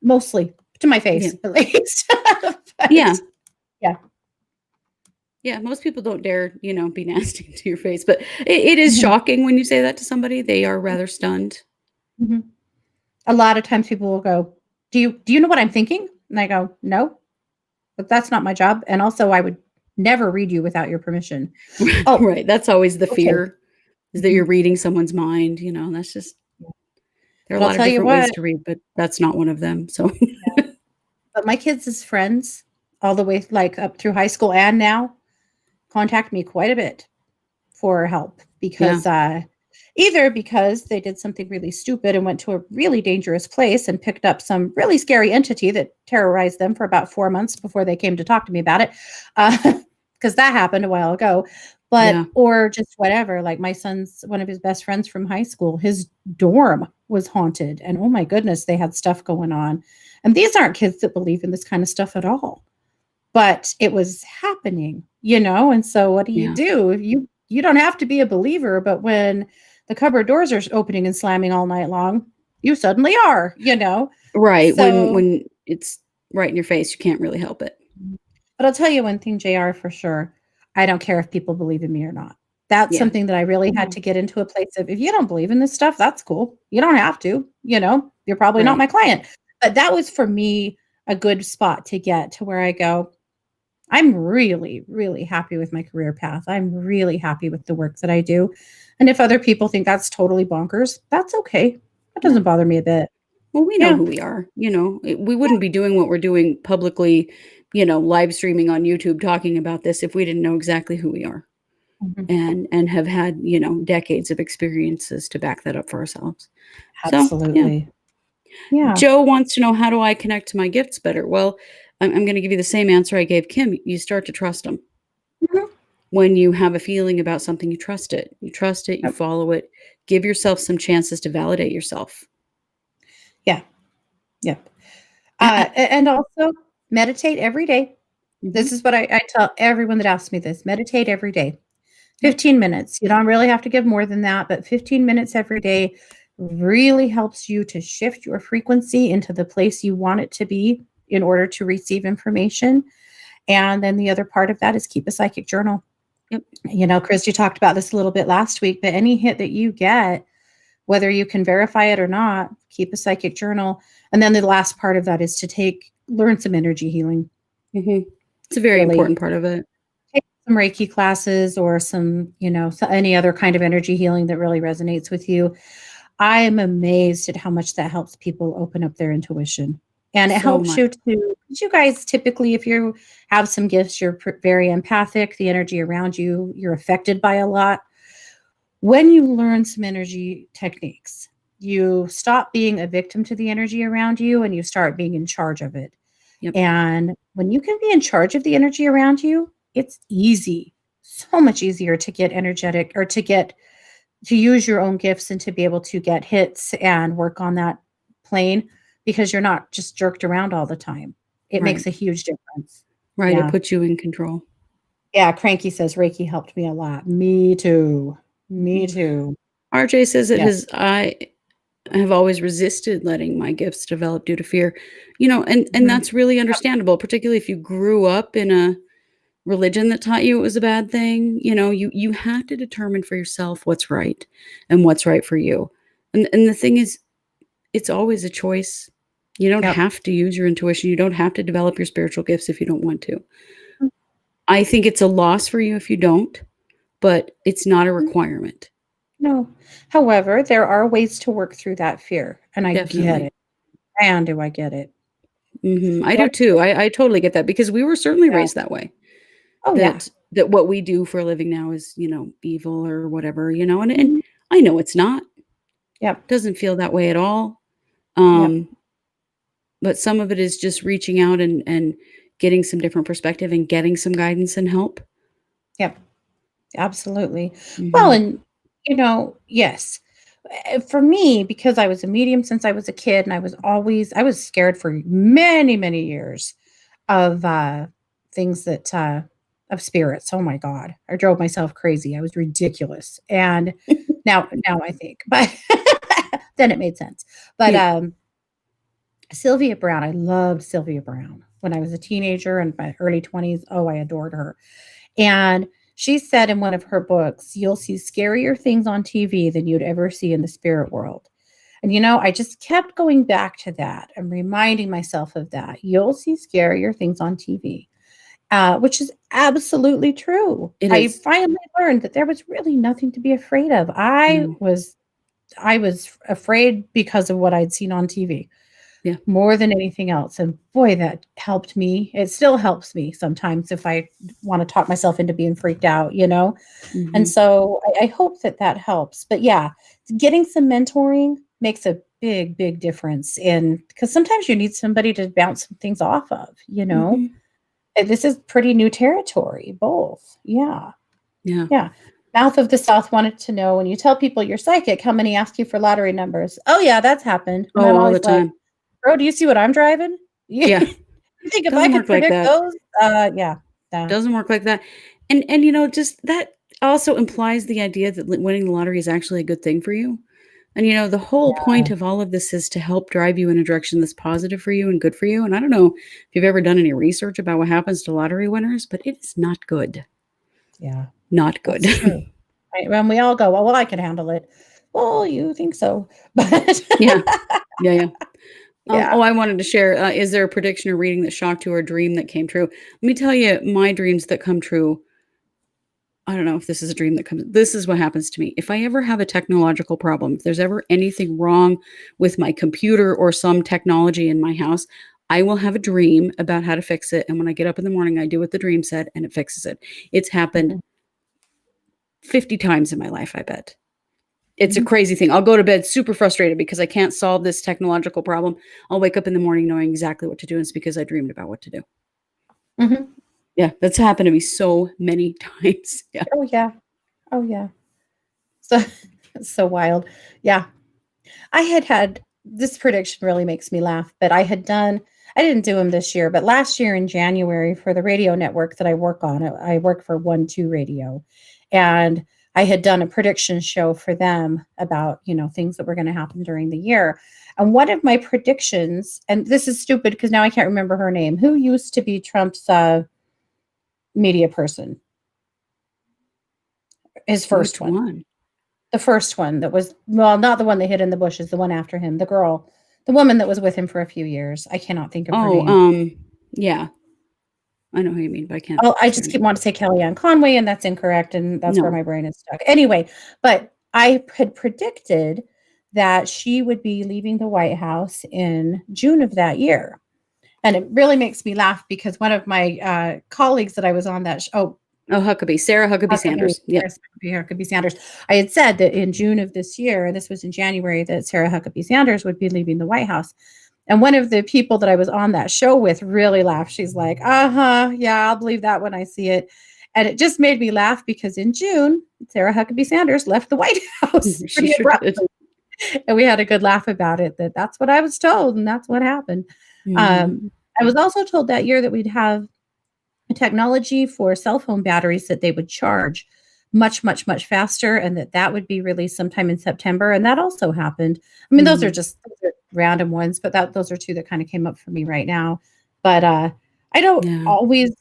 Speaker 2: Mostly to my
Speaker 1: Yeah.
Speaker 2: face, at least.
Speaker 1: Yeah.
Speaker 2: But yeah.
Speaker 1: Yeah, most people don't dare, be nasty to your face, but it is
Speaker 2: Mhm.
Speaker 1: shocking when you say that to somebody. They are rather stunned.
Speaker 2: Mhm. A lot of times people will go, "Do you know what I'm thinking?" And I go, "No, but that's not my job. And also I would never read you without your permission." "Oh,
Speaker 1: Right, that's always the
Speaker 2: okay."
Speaker 1: fear, is that you're
Speaker 2: Mhm.
Speaker 1: reading someone's mind, that's just
Speaker 2: Yeah.
Speaker 1: there are a
Speaker 2: But I'll
Speaker 1: lot of
Speaker 2: tell you
Speaker 1: different ways
Speaker 2: what,
Speaker 1: to read, but that's not one of them, so
Speaker 2: but my kids' friends, all the way, like, up through high school and now, contact me quite a bit for help
Speaker 1: yeah,
Speaker 2: because, either because they did something really stupid and went to a really dangerous place and picked up some really scary entity that terrorized them for about 4 months before they came to talk to me about it, because that happened a while ago,
Speaker 1: yeah,
Speaker 2: or just whatever, like, my son's one of his best friends from high school, his dorm was haunted, and, oh my goodness, they had stuff going on, and these aren't kids that believe in this kinda stuff at all. But it was happening, and so what do?
Speaker 1: yeah.
Speaker 2: You don't have to be a believer, but when the cupboard doors are opening and slamming all night long, you suddenly are.
Speaker 1: Right, when
Speaker 2: So
Speaker 1: it's right in your face, you can't really help it.
Speaker 2: but I'll tell you one thing, JR, for sure, I don't care if people believe in me or not. That's
Speaker 1: Yeah,
Speaker 2: something that I really had
Speaker 1: yeah,
Speaker 2: to get into a place of, if you don't believe in this stuff, that's cool. You don't have to. You're probably not
Speaker 1: right.
Speaker 2: my client. But that was for me a good spot to get to where I go, I'm really, really happy with my career path. I'm really happy with the work that I do. And if other people think that's totally bonkers, that's okay. That
Speaker 1: Yeah.
Speaker 2: doesn't bother me a bit.
Speaker 1: Well, we know
Speaker 2: Yeah.
Speaker 1: who we are, we wouldn't be doing what we're doing publicly, live streaming on YouTube talking about this if we didn't know exactly who we are
Speaker 2: Mhm.
Speaker 1: and have had, decades of experiences to back that up for ourselves. So, yeah.
Speaker 2: Absolutely. Yeah.
Speaker 1: Joe wants to know, how do I connect to my gifts better? Well, I'm going to give you the same answer I gave Kim. You start to trust them.
Speaker 2: Mhm.
Speaker 1: When you have a feeling about something, you trust it. You trust it, you
Speaker 2: Yep.
Speaker 1: follow it. Give yourself some chances to validate yourself.
Speaker 2: Yeah. Yep.
Speaker 1: I,
Speaker 2: And also meditate every day.
Speaker 1: mhm.
Speaker 2: This is what I tell everyone that asks me this: meditate every day.
Speaker 1: Yep.
Speaker 2: 15 minutes. You don't really have to give more than that, but 15 minutes every day really helps you to shift your frequency into the place you want it to be in order to receive information. And then the other part of that is keep a psychic journal.
Speaker 1: Yep.
Speaker 2: Chris, you talked about this a little bit last week, but any hit that you get, whether you can verify it or not, keep a psychic journal. And then the last part of that is to learn some energy healing.
Speaker 1: Mhm. It's a very
Speaker 2: Really
Speaker 1: important part of it.
Speaker 2: take some Reiki classes or any other kind of energy healing that really resonates with you. I am amazed at how much that helps people open up their intuition. And it
Speaker 1: So
Speaker 2: helps
Speaker 1: much.
Speaker 2: you to, 'cause you guys typically, if you have some gifts, you're very empathic, the energy around you, you're affected by a lot. When you learn some energy techniques, you stop being a victim to the energy around you and you start being in charge of it.
Speaker 1: Yep.
Speaker 2: And when you can be in charge of the energy around you, it's easy, so much easier to get energetic or to use your own gifts and to be able to get hits and work on that plane because you're not just jerked around all the time. It
Speaker 1: Right.
Speaker 2: makes a huge difference.
Speaker 1: Right, it
Speaker 2: Yeah.
Speaker 1: puts you in control.
Speaker 2: Yeah. Cranky says Reiki helped me a lot. Me too. Me
Speaker 1: Mhm.
Speaker 2: too.
Speaker 1: RJ says that
Speaker 2: Yeah.
Speaker 1: his I have always resisted letting my gifts develop due to fear. And
Speaker 2: Mhm.
Speaker 1: that's really understandable, particularly if you grew up in a religion that taught you it was a bad thing. You have to determine for yourself what's right and what's right for you. And the thing is, it's always a choice. You don't
Speaker 2: Yep.
Speaker 1: have to use your intuition. You don't have to develop your spiritual gifts if you don't want to.
Speaker 2: Mhm.
Speaker 1: I think it's a loss for you if you don't, but it's not a requirement.
Speaker 2: No. However, there are ways to work through that fear, and I get
Speaker 1: Definitely.
Speaker 2: it. Man, do I get it.
Speaker 1: I
Speaker 2: What
Speaker 1: do too. I totally get that because we were certainly
Speaker 2: Yeah.
Speaker 1: raised that way.
Speaker 2: Oh, yeah.
Speaker 1: That what we do for a living now is, evil or whatever, and
Speaker 2: Mhm.
Speaker 1: I know it's not.
Speaker 2: Yep.
Speaker 1: Doesn't feel that way at all.
Speaker 2: Yep.
Speaker 1: Um, but some of it is just reaching out and getting some different perspective and getting some guidance and help.
Speaker 2: Yep. Absolutely. Well,
Speaker 1: Mhm.
Speaker 2: and, yes. For me, because I was a medium since I was a kid, and I was scared for many, many years of, things that, of spirits. Oh my god. I drove myself crazy. I was ridiculous. And now I think, but then it made sense. But,
Speaker 1: Yeah.
Speaker 2: Sylvia Brown, I loved Sylvia Brown when I was a teenager and my early 20s. Oh, I adored her. And she said in one of her books, "You'll see scarier things on TV than you'd ever see in the spirit world." And, I just kept going back to that and reminding myself of that. You'll see scarier things on TV, which is absolutely true.
Speaker 1: It
Speaker 2: I
Speaker 1: is.
Speaker 2: finally learned that there was really nothing to be afraid of.
Speaker 1: No.
Speaker 2: I was afraid because of what I'd seen on TV
Speaker 1: Yeah.
Speaker 2: more than anything else, and boy, that helped me. It still helps me sometimes if I wanna talk myself into being freaked out, And
Speaker 1: Mhm.
Speaker 2: so I hope that that helps, but yeah, getting some mentoring makes a big, big difference in because sometimes you need somebody to bounce some things off of.
Speaker 1: Mhm.
Speaker 2: And this is pretty new territory, both. Yeah,
Speaker 1: Yeah.
Speaker 2: yeah. Mouth of the South wanted to know, when you tell people you're psychic, how many ask you for lottery numbers? Oh, yeah, that's happened, and
Speaker 1: Oh,
Speaker 2: I'm
Speaker 1: all the
Speaker 2: always like,
Speaker 1: time.
Speaker 2: "Bro, do you see what I'm driving? You
Speaker 1: Yeah.
Speaker 2: you think if I
Speaker 1: Doesn't
Speaker 2: could
Speaker 1: work like
Speaker 2: predict
Speaker 1: that.
Speaker 2: those?" Yeah, nah.
Speaker 1: Doesn't work like that. And just that also implies the idea that winning the lottery is actually a good thing for you. And the whole point of all of this is to help drive you in a direction that's positive for you and good for you. And I don't know if you've ever done any research about what happens to lottery winners, but it is not good.
Speaker 2: Yeah,
Speaker 1: Not good.
Speaker 2: that's true. Right, when we all go, "Well, I can handle it." Well, you think so, but
Speaker 1: Yeah. Yeah, yeah.
Speaker 2: yeah.
Speaker 1: I wanted to share, is there a prediction or reading that shocked you or a dream that came true? Let me tell you my dreams that come true. I don't know if this is a dream that comes this is what happens to me. If I ever have a technological problem, if there's ever anything wrong with my computer or some technology in my house, I will have a dream about how to fix it, and when I get up in the morning, I do what the dream said, and it fixes it. It's happened
Speaker 2: Mhm,
Speaker 1: 50 times in my life, I bet. It's a
Speaker 2: mhm,
Speaker 1: crazy thing. I'll go to bed super frustrated because I can't solve this technological problem. I'll wake up in the morning knowing exactly what to do, and it's because I dreamed about what to do.
Speaker 2: mhm.
Speaker 1: Yeah, that's happened to me so many times. Yeah.
Speaker 2: Oh, yeah. Oh, yeah. So it's so wild. Yeah. I had this prediction really makes me laugh, but I didn't do them this year, but last year in January for the radio network that I work on, I work for 1-2 Radio, and I had done a prediction show for them about, things that were gonna happen during the year, and one of my predictions, and this is stupid because now I can't remember her name, who used to be Trump's, media person? His first
Speaker 1: Which
Speaker 2: one.
Speaker 1: one?
Speaker 2: The first one that was, well, not the one that hid in the bushes, the one after him, the woman that was with him for a few years. I cannot think of her
Speaker 1: Oh,
Speaker 2: name.
Speaker 1: yeah. I know who you mean, but I can't
Speaker 2: Oh, I
Speaker 1: think of her
Speaker 2: just keep
Speaker 1: name.
Speaker 2: wanting to say Kellyanne Conway, and that's incorrect, and that's where
Speaker 1: No.
Speaker 2: my brain is stuck. Anyway, but I had predicted that she would be leaving the White House in June of that year, and it really makes me laugh because one of my, colleagues that I was on that
Speaker 1: Oh, Huckabee, Sarah Huckabee
Speaker 2: Huckabee,
Speaker 1: Sanders. Yep.
Speaker 2: Sarah Huckabee Sanders. I had said that in June of this year, and this was in January, that Sarah Huckabee Sanders would be leaving the White House. And one of the people that I was on that show with really laughed. She's like, "Uh-huh, yeah, I'll believe that when I see it." And it just made me laugh because in June, Sarah Huckabee Sanders left the White House
Speaker 1: She
Speaker 2: pretty
Speaker 1: sure did.
Speaker 2: abruptly. And we had a good laugh about it, that's what I was told, and that's what happened.
Speaker 1: Mhm.
Speaker 2: Um, I was also told that year that we'd have technology for cell phone batteries that they would charge much, much, much faster, and that would be released sometime in September, and that also happened. I mean,
Speaker 1: Mhm.
Speaker 2: those are random ones, but those are 2 that kinda came up for me right now. But, I don't
Speaker 1: Yeah.
Speaker 2: always,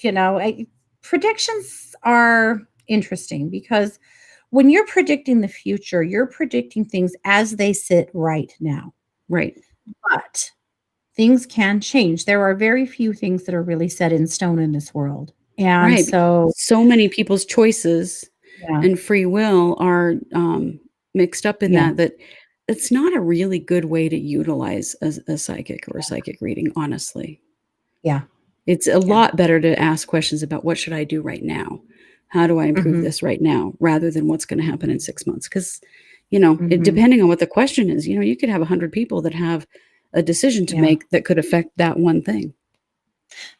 Speaker 2: I predictions are interesting because when you're predicting the future, you're predicting things as they sit right now,
Speaker 1: Right.
Speaker 2: but things can change. There are very few things that are really set in stone in this world. And
Speaker 1: Right.
Speaker 2: so
Speaker 1: So many people's choices
Speaker 2: Yeah.
Speaker 1: and free will are mixed up in
Speaker 2: Yeah.
Speaker 1: that it's not a really good way to utilize a psychic or a psychic reading, honestly.
Speaker 2: Yeah.
Speaker 1: It's a
Speaker 2: Yeah.
Speaker 1: lot better to ask questions about what should I do right now? How do I improve
Speaker 2: Mhm.
Speaker 1: this right now rather than what's going to happen in 6 months? Because,
Speaker 2: Mhm.
Speaker 1: depending on what the question is, you could have 100 people that have a decision to
Speaker 2: Yeah.
Speaker 1: make that could affect that one thing.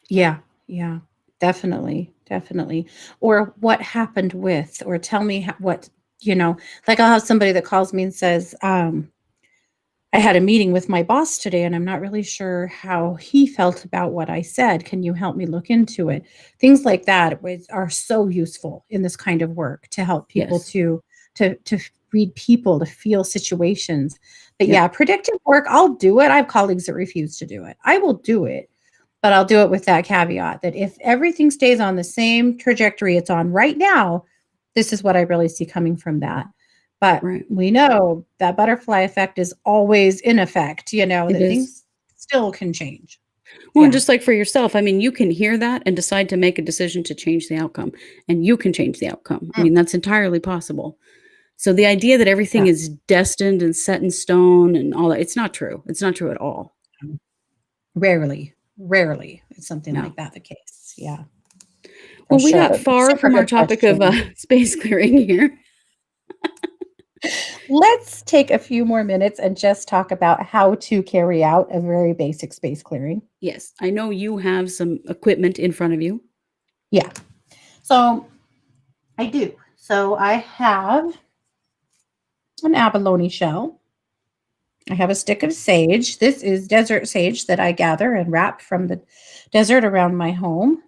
Speaker 2: Yeah. Yeah. Definitely. Definitely. Or what happened with, or tell me what, like I'll have somebody that calls me and says, I had a meeting with my boss today and I'm not really sure how he felt about what I said. Can you help me look into it? Things like that are so useful in this kind of work to help people
Speaker 1: Yes.
Speaker 2: to read people, to feel situations. But
Speaker 1: Yep.
Speaker 2: yeah, predictive work, I'll do it. I have colleagues that refuse to do it. I will do it, but I'll do it with that caveat that if everything stays on the same trajectory it's on right now, this is what I really see coming from that. But
Speaker 1: Right.
Speaker 2: we know that butterfly effect is always in effect,
Speaker 1: It
Speaker 2: that
Speaker 1: is.
Speaker 2: things still can change.
Speaker 1: Well, and
Speaker 2: Yeah.
Speaker 1: just like for yourself, I mean, you can hear that and decide to make a decision to change the outcome, and you can change the outcome. I
Speaker 2: Mm,
Speaker 1: mean, that's entirely possible. So the idea that everything
Speaker 2: yeah.
Speaker 1: is destined and set in stone and all that, it's not true. It's not true at all.
Speaker 2: Rarely is something
Speaker 1: No.
Speaker 2: like that the case. Yeah, for
Speaker 1: Well, we got
Speaker 2: sure.
Speaker 1: far
Speaker 2: Super
Speaker 1: from our
Speaker 2: good
Speaker 1: topic of
Speaker 2: question.
Speaker 1: space clearing here.
Speaker 2: Let's take a few more minutes and just talk about how to carry out a very basic space clearing.
Speaker 1: Yes, I know you have some equipment in front of you.
Speaker 2: Yeah. So I do. So I have an abalone shell. I have a stick of sage. This is desert sage that I gather and wrap from the desert around my home.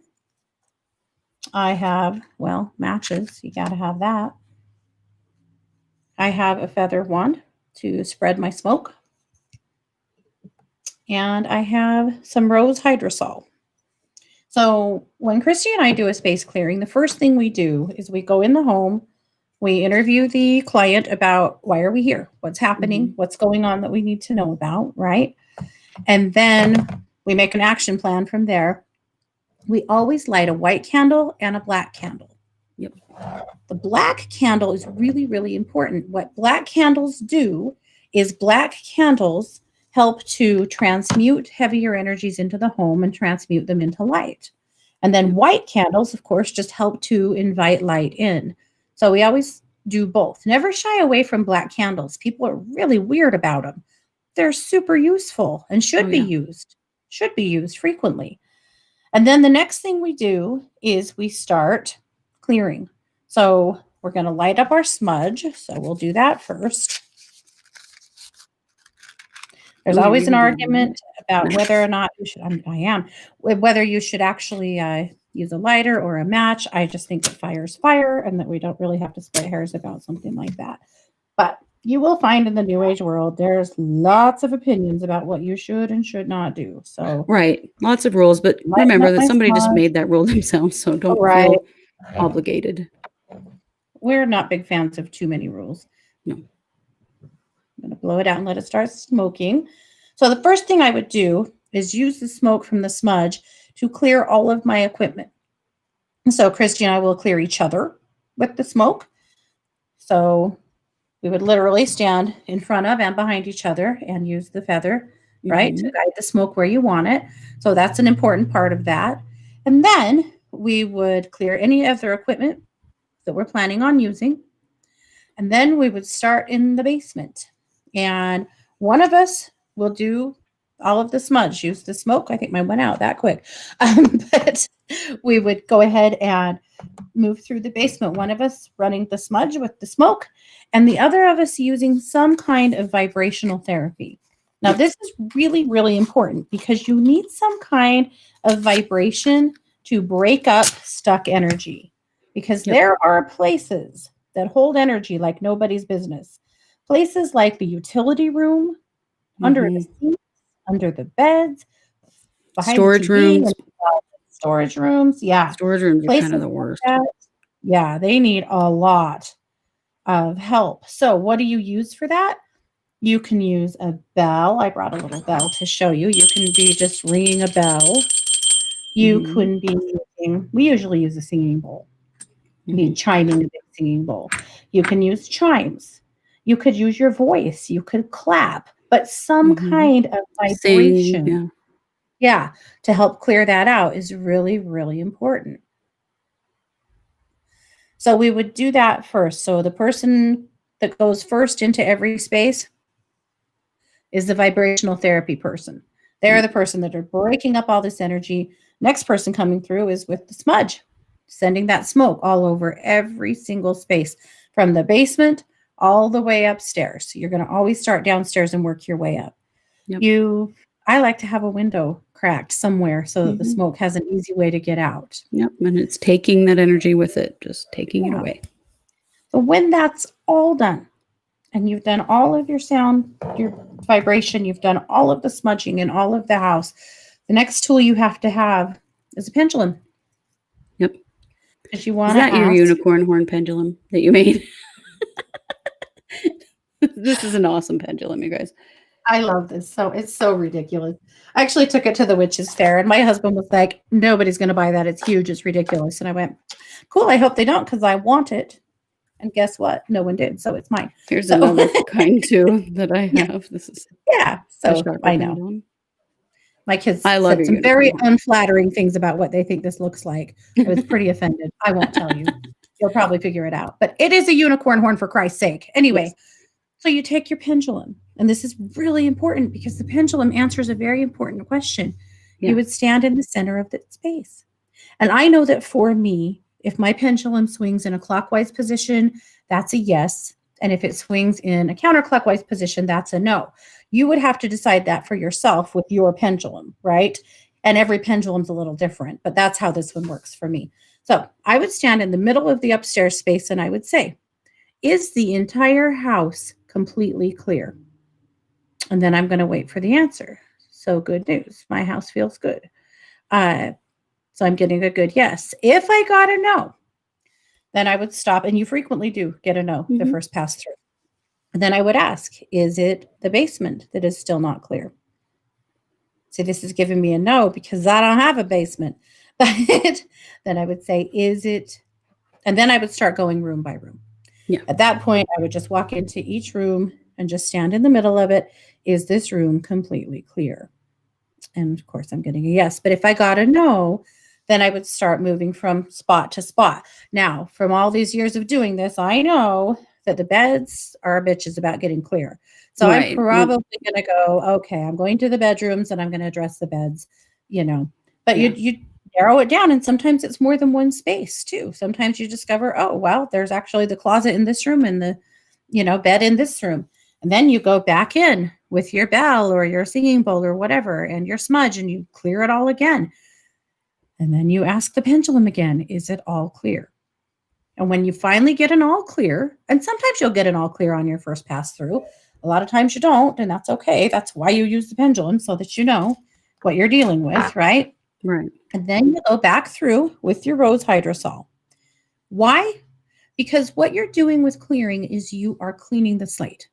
Speaker 2: I have, well, matches. You got to have that. I have a feather wand to spread my smoke. And I have some rose hydrosol. So when Kristi and I do a space clearing, the first thing we do is we go in the home, we interview the client about why are we here? What's happening?
Speaker 1: Mhm.
Speaker 2: What's going on that we need to know about, right? And then we make an action plan from there. We always light a white candle and a black candle.
Speaker 1: Yep.
Speaker 2: The black candle is really, really important. What black candles do is black candles help to transmute heavier energies into the home and transmute them into light. And then
Speaker 1: Yep.
Speaker 2: white candles, of course, just help to invite light in. So we always do both. Never shy away from black candles. People are really weird about them. They're super useful and
Speaker 1: Oh, yeah.
Speaker 2: should be used frequently. And then the next thing we do is we start clearing. So we're going to light up our smudge. So we'll do that first. There's
Speaker 1: Oh, you're
Speaker 2: always an
Speaker 1: even doing that.
Speaker 2: argument about whether or not you should, I am, whether you should actually use a lighter or a match. I just think that fire is fire and that we don't really have to split hairs about something like that. But you will find in the new age world, there's lots of opinions about what you should and should not do. So
Speaker 1: Right. Lots of rules, but
Speaker 2: lighten
Speaker 1: remember
Speaker 2: up
Speaker 1: that
Speaker 2: my
Speaker 1: somebody just
Speaker 2: smudge.
Speaker 1: made that rule themselves, so don't
Speaker 2: Right.
Speaker 1: feel obligated.
Speaker 2: We're not big fans of too many rules.
Speaker 1: No.
Speaker 2: I'm going to blow it out and let it start smoking. So the first thing I would do is use the smoke from the smudge to clear all of my equipment. So Kristi and I will clear each other with the smoke. So we would literally stand in front of and behind each other and use the feather, right, to
Speaker 1: Mhm.
Speaker 2: guide the smoke where you want it. So that's an important part of that. And then we would clear any other equipment that we're planning on using. And then we would start in the basement. And one of us will do all of the smudge, use the smoke. I think mine went out that quick. But we would go ahead and move through the basement. One of us running the smudge with the smoke, and the other of us using some kind of vibrational therapy. Now,
Speaker 1: Yep.
Speaker 2: this is really, really important because you need some kind of vibration to break up stuck energy, because
Speaker 1: Yep.
Speaker 2: there are places that hold energy like nobody's business. Places like the utility room, under the
Speaker 1: Mhm.
Speaker 2: seats, under the beds, behind the
Speaker 1: Storage
Speaker 2: TV, and
Speaker 1: rooms.
Speaker 2: storage rooms. Yeah.
Speaker 1: Storage rooms are kind of
Speaker 2: Places
Speaker 1: the
Speaker 2: like
Speaker 1: worst.
Speaker 2: that. Yeah, they need a lot of help. So, what do you use for that? You can use a bell. I brought a little bell to show you. You can be just ringing a bell. You
Speaker 1: Mhm.
Speaker 2: can be using, we usually use a singing bowl. I mean,
Speaker 1: Mhm.
Speaker 2: chiming a big singing bowl. You can use chimes. You could use your voice. You could clap, but some kind of
Speaker 1: Sing,
Speaker 2: vibration, yeah, to help clear that out is really, really important. So we would do that first. So the person that goes first into every space is the vibrational therapy person. They're the person that are breaking up all this energy. Next person coming through is with the smudge, sending that smoke all over every single space from the basement all the way upstairs. You're going to always start downstairs and work your way up.
Speaker 1: Yep.
Speaker 2: I like to have a window cracked somewhere so that the smoke has an easy way to get out.
Speaker 1: Yep. And it's taking that energy with it, just taking it away.
Speaker 2: So when that's all done, and you've done all of your sound, your vibration, you've done all of the smudging in all of the house, the next tool you have to have is a pendulum.
Speaker 1: Yep.
Speaker 2: Because you want
Speaker 1: Is that your unicorn horn pendulum that you made? This is an awesome pendulum, you guys.
Speaker 2: I love this. So it's so ridiculous. I actually took it to the witches fair and my husband was like, nobody's going to buy that. It's huge. It's ridiculous. And I went, cool. I hope they don't because I want it. And guess what? No one did. So it's mine.
Speaker 1: Here's another kind too that I have. This is
Speaker 2: so I know. Pendulum. My kids said some very unflattering things about what they think this looks like. I was pretty offended. I won't tell you. You'll probably figure it out. But it is a unicorn horn for Christ's sake. Anyway, so you take your pendulum. And this is really important because the pendulum answers a very important question. You would stand in the center of the space. And I know that for me, if my pendulum swings in a clockwise position, that's a yes. And if it swings in a counterclockwise position, that's a no. You would have to decide that for yourself with your pendulum, right? And every pendulum's a little different, but that's how this one works for me. So I would stand in the middle of the upstairs space and I would say, is the entire house completely clear? And then I'm going to wait for the answer. So good news. My house feels good. So I'm getting a good yes. If I got a no, then I would stop. And you frequently do get a no the first pass through. And then I would ask, is it the basement that is still not clear? See, this is giving me a no because I don't have a basement. But then I would say, is it? And then I would start going room by room. Yeah. At that point, I would just walk into each room and just stand in the middle of it. Is this room completely clear? And of course, I'm getting a yes. But if I got a no, then I would start moving from spot to spot. Now, from all these years of doing this, I know that the beds are bitches about getting clear. So I'm probably going to go, okay, I'm going to the bedrooms and I'm going to address the beds, But you narrow it down. And sometimes it's more than one space too. Sometimes you discover, oh, well, there's actually the closet in this room and the, bed in this room. And then you go back in with your bell or your singing bowl or whatever and your smudge and you clear it all again. And then you ask the pendulum again, is it all clear? And when you finally get an all clear, and sometimes you'll get an all clear on your first pass through, a lot of times you don't, and that's okay. That's why you use the pendulum, so that you know what you're dealing with, right?
Speaker 1: Right.
Speaker 2: And then you go back through with your rose hydrosol. Why? Because what you're doing with clearing is you are cleaning the slate,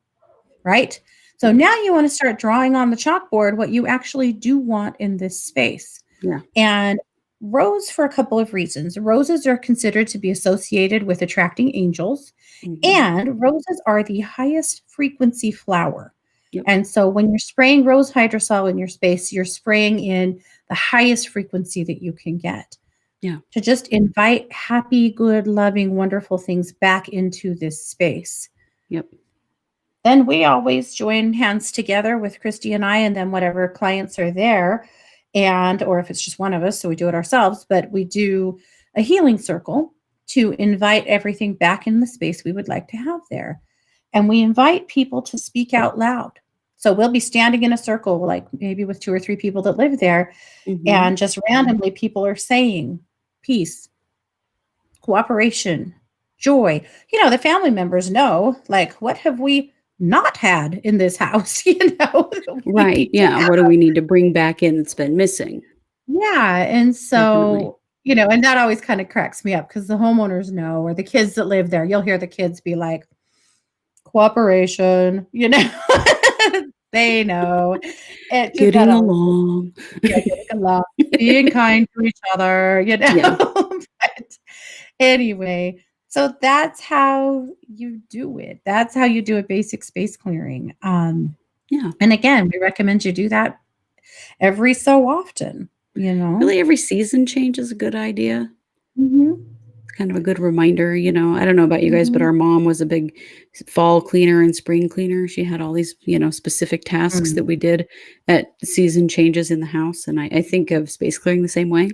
Speaker 2: right? So now you want to start drawing on the chalkboard what you actually do want in this space.
Speaker 1: Yeah.
Speaker 2: And rose, for a couple of reasons. Roses are considered to be associated with attracting angels, and roses are the highest frequency flower. Yep. And so when you're spraying rose hydrosol in your space, you're spraying in the highest frequency that you can get.
Speaker 1: Yeah.
Speaker 2: To just invite happy, good, loving, wonderful things back into this space.
Speaker 1: Yep.
Speaker 2: Then we always join hands together with Kristi and I, and then whatever clients are there, or if it's just one of us, so we do it ourselves, but we do a healing circle to invite everything back in the space we would like to have there. And we invite people to speak out loud. So we'll be standing in a circle, like maybe with 2 or 3 people that live there, and just randomly people are saying peace, cooperation, joy. The family members know, like, what have we not had in this house,
Speaker 1: Right. Yeah. What do we need to bring back in that's been missing?
Speaker 2: Yeah. And so, and that always kind of cracks me up because the homeowners know, or the kids that live there, you'll hear the kids be like, cooperation, they know.
Speaker 1: Getting along.
Speaker 2: Getting along, being kind to each other,
Speaker 1: Yeah.
Speaker 2: But anyway, So that's how you do it. That's how you do a basic space clearing.
Speaker 1: Yeah.
Speaker 2: And again, we recommend you do that every so often, you know?
Speaker 1: Really every season change is a good idea.
Speaker 2: Mhm.
Speaker 1: It's kind of a good reminder, I don't know about you guys, but
Speaker 2: Mhm.
Speaker 1: our mom was a big fall cleaner and spring cleaner. She had all these, specific tasks
Speaker 2: Mm.
Speaker 1: that we did at season changes in the house, and I think of space clearing the same way.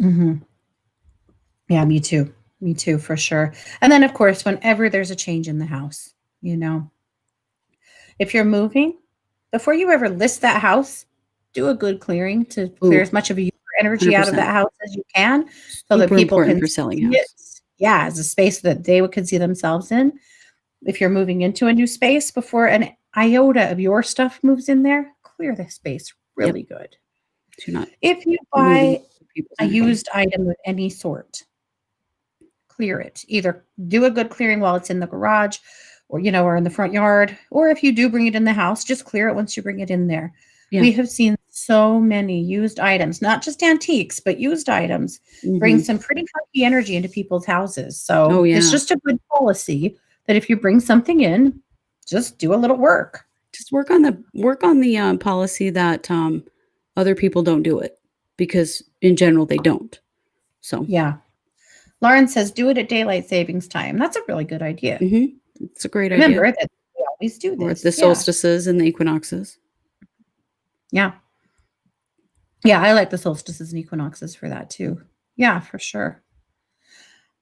Speaker 2: Mhm. Yeah, me too. Me too, for sure. And then, of course, whenever there's a change in the house, you know, if you're moving, before you ever list that house, do a good clearing to clear
Speaker 1: Ooh,
Speaker 2: as much of your energy out of that
Speaker 1: 100%.
Speaker 2: house as you can so that
Speaker 1: Super
Speaker 2: people
Speaker 1: important
Speaker 2: can
Speaker 1: for selling
Speaker 2: see it.
Speaker 1: house.
Speaker 2: Yeah, as a space that they could see themselves in. If you're moving into a new space, before an iota of your stuff moves in there, clear the space
Speaker 1: Yep.
Speaker 2: really good.
Speaker 1: So you're not
Speaker 2: If you
Speaker 1: moving
Speaker 2: buy
Speaker 1: people's
Speaker 2: a
Speaker 1: energy.
Speaker 2: used item of any sort, clear it. Either do a good clearing while it's in the garage or in the front yard, or if you do bring it in the house, just clear it once you bring it in there.
Speaker 1: Yeah.
Speaker 2: We have seen so many used items, not just antiques, but used items bring
Speaker 1: Mhm.
Speaker 2: some pretty funky energy into people's houses.
Speaker 1: Oh,
Speaker 2: So it's
Speaker 1: yeah.
Speaker 2: just a good policy that if you bring something in, just do a little work.
Speaker 1: Just work on the policy that, other people don't do it, because in general, they don't. So,
Speaker 2: Yeah. Lauren says, do it at daylight savings time. That's a really good idea.
Speaker 1: it's a great idea.
Speaker 2: Remember that we always do
Speaker 1: Or at the
Speaker 2: this. Yeah.
Speaker 1: solstices and the equinoxes.
Speaker 2: Yeah. Yeah, I like the solstices and equinoxes for that too. Yeah, for sure.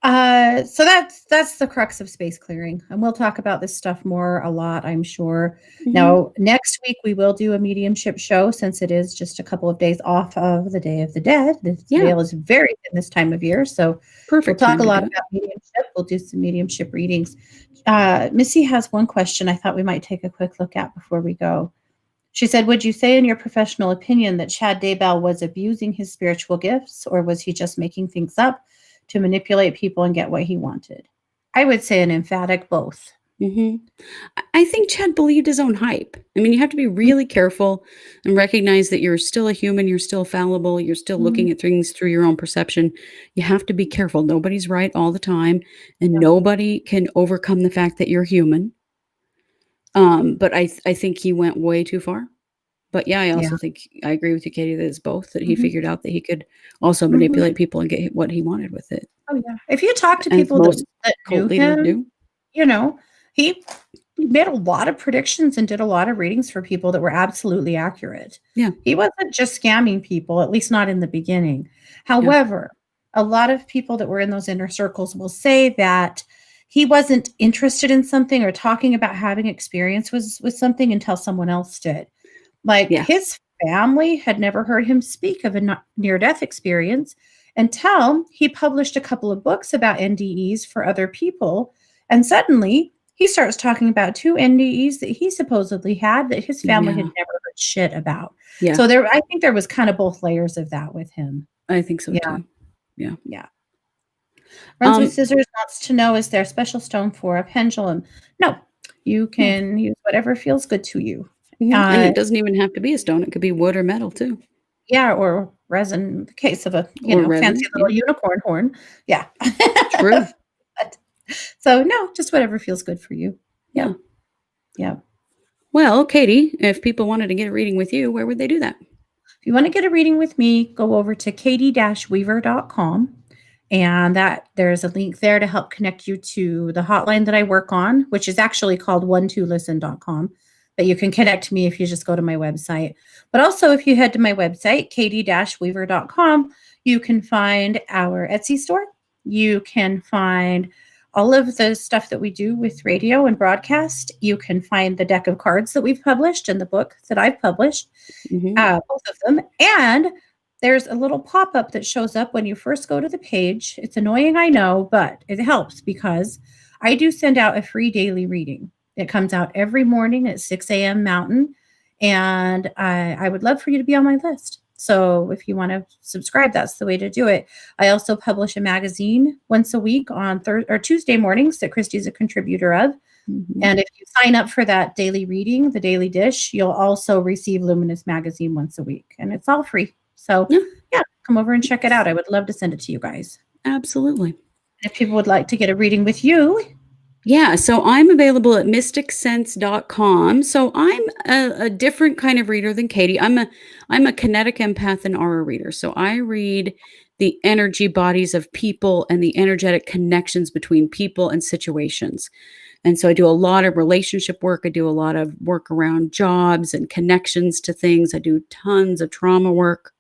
Speaker 2: So that's the crux of space clearing, and we'll talk about this stuff more a lot, I'm sure.
Speaker 1: Mhm.
Speaker 2: Now, next week we will do a mediumship show since it is just a couple of days off of the Day of the Dead. The
Speaker 1: Yeah,
Speaker 2: veil is very thin this time of year, so we'll
Speaker 1: perfect
Speaker 2: talk
Speaker 1: time
Speaker 2: a
Speaker 1: to
Speaker 2: lot
Speaker 1: do it.
Speaker 2: about mediumship. We'll do some mediumship readings. Missy has one question I thought we might take a quick look at before we go. She said, would you say, in your professional opinion, that Chad Daybell was abusing his spiritual gifts, or was he just making things up to manipulate people and get what he wanted? I would say an emphatic both.
Speaker 1: Mhm. I think Chad believed his own hype. I mean, you have to be really careful and recognize that you're still a human, you're still fallible, you're still
Speaker 2: Mhm.
Speaker 1: looking at things through your own perception. You have to be careful. Nobody's right all the time, and
Speaker 2: Yep.
Speaker 1: nobody can overcome the fact that you're human. But I think he went way too far. But yeah, I
Speaker 2: Yeah.
Speaker 1: also think I agree with you, Katie, that it's both, that he
Speaker 2: Mhm.
Speaker 1: figured out that he could also
Speaker 2: Mhm.
Speaker 1: manipulate people and get what he wanted with it,
Speaker 2: Oh, yeah. If you talk to
Speaker 1: as
Speaker 2: people
Speaker 1: most
Speaker 2: that knew
Speaker 1: cult leaders
Speaker 2: him,
Speaker 1: do.
Speaker 2: you know, he made a lot of predictions and did a lot of readings for people that were absolutely accurate.
Speaker 1: Yeah,
Speaker 2: He wasn't just scamming people, at least not in the beginning.
Speaker 1: yeah,
Speaker 2: However, a lot of people that were in those inner circles will say that he wasn't interested in something or talking about having experience with something until someone else did. Like,
Speaker 1: yeah,
Speaker 2: his family had never heard him speak of a near-death experience until he published a couple of books about NDEs for other people, and suddenly he starts talking about 2 NDEs that he supposedly had that his family had
Speaker 1: yeah,
Speaker 2: never heard shit about.
Speaker 1: yeah,
Speaker 2: So I think there was kind of both layers of that with him.
Speaker 1: I think so
Speaker 2: Yeah,
Speaker 1: too. Yeah.
Speaker 2: yeah. Runs with
Speaker 1: Um,
Speaker 2: Scissors wants to know, is there a special stone for a pendulum? No, you
Speaker 1: no,
Speaker 2: can use whatever feels good to you.
Speaker 1: and
Speaker 2: Uh,
Speaker 1: it doesn't even have to be a stone, it could be wood or metal too,
Speaker 2: Yeah, or resin in the case of a,
Speaker 1: or
Speaker 2: fancy
Speaker 1: resin,
Speaker 2: little
Speaker 1: yeah.
Speaker 2: unicorn horn. Yeah.
Speaker 1: True,
Speaker 2: But so, no, just whatever feels good for you.
Speaker 1: yeah.
Speaker 2: Yep, yep.
Speaker 1: Well, Katie, if people wanted to get a reading with you, where would they do that?
Speaker 2: If you wanna get a reading with me, go over to katie-weaver.com, and there's a link there to help connect you to the hotline that I work on, which is actually called 12listen.com, but you can connect to me if you just go to my website. But also, if you head to my website, katie-weaver.com, you can find our Etsy store. You can find all of the stuff that we do with radio and broadcast. You can find the deck of cards that we've published and the book that I've published,
Speaker 1: Mhm.
Speaker 2: both of them. And there's a little pop up that shows up when you first go to the page. It's annoying, I know, but it helps because I do send out a free daily reading. It comes out every morning at 6 a.m. Mountain. And I would love for you to be on my list. So if you want to subscribe, that's the way to do it. I also publish a magazine once a week on Thursday or Tuesday mornings that Kristi's a contributor of.
Speaker 1: Mhm.
Speaker 2: And if you sign up for that daily reading, the Daily Dish, you'll also receive Luminous Magazine once a week, and it's all free. So,
Speaker 1: Yeah,
Speaker 2: yeah, come over and check it out. I would love to send it to you guys.
Speaker 1: absolutely.
Speaker 2: If people would like to get a reading with you,
Speaker 1: Yeah, so I'm available at mysticsense.com. So I'm a different kind of reader than Katie. I'm a kinetic empath and aura reader. So I read the energy bodies of people and the energetic connections between people and situations. And so I do a lot of relationship work. I do a lot of work around jobs and connections to things. I do tons of trauma work.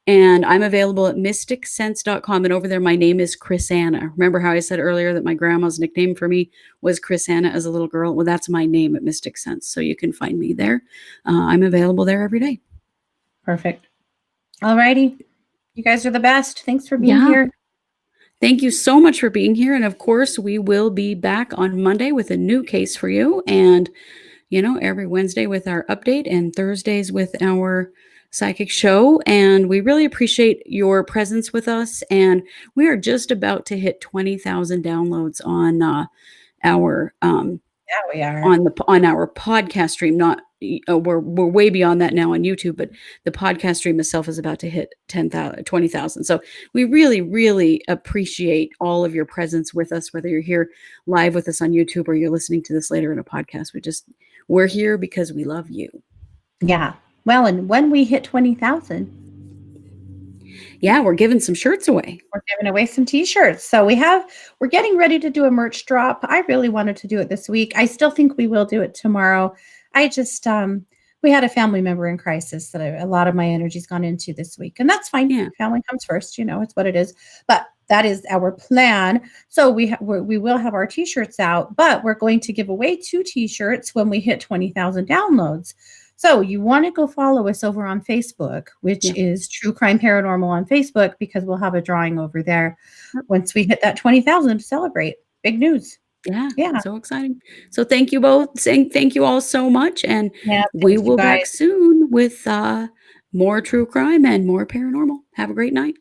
Speaker 1: And I'm available at mysticsense.com. And over there, my name is Chris Anna. Remember how I said earlier that my grandma's nickname for me was Chris Anna as a little girl? Well, that's my name at Mystic Sense. So you can find me there. I'm available there every day.
Speaker 2: perfect. All righty. You guys are the best. Thanks for being
Speaker 1: Yeah.
Speaker 2: here.
Speaker 1: Thank you so much for being here. And of course, we will be back on Monday with a new case for you. And, every Wednesday with our update and Thursdays with our psychic show. And we really appreciate your presence with us. And we are just about to hit 20,000 downloads on our
Speaker 2: Yeah, we are.
Speaker 1: on our podcast stream. Not we're way beyond that now on YouTube, but the podcast stream itself is about to hit 10,000, 20,000. So we really, really appreciate all of your presence with us, whether you're here live with us on YouTube or you're listening to this later in a podcast. We're here because we love you.
Speaker 2: Yeah. Well, and when we hit 20,000,
Speaker 1: yeah, we're giving some shirts away.
Speaker 2: We're giving away some t-shirts. So we're getting ready to do a merch drop. I really wanted to do it this week. I still think we will do it tomorrow. I just, we had a family member in crisis that a lot of my energy's gone into this week, and that's fine.
Speaker 1: Yeah.
Speaker 2: Family comes first, it's what it is. But that is our plan. So we will have our t-shirts out, but we're going to give away 2 t-shirts when we hit 20,000 downloads. So you want to go follow us over on Facebook, which is True Crime Paranormal on Facebook, because we'll have a drawing over there once we hit that 20,000 to celebrate. Big news.
Speaker 1: Yeah. So exciting. So thank you both. Thank you all so much. And we will be back soon with more true crime and more paranormal. Have a great night.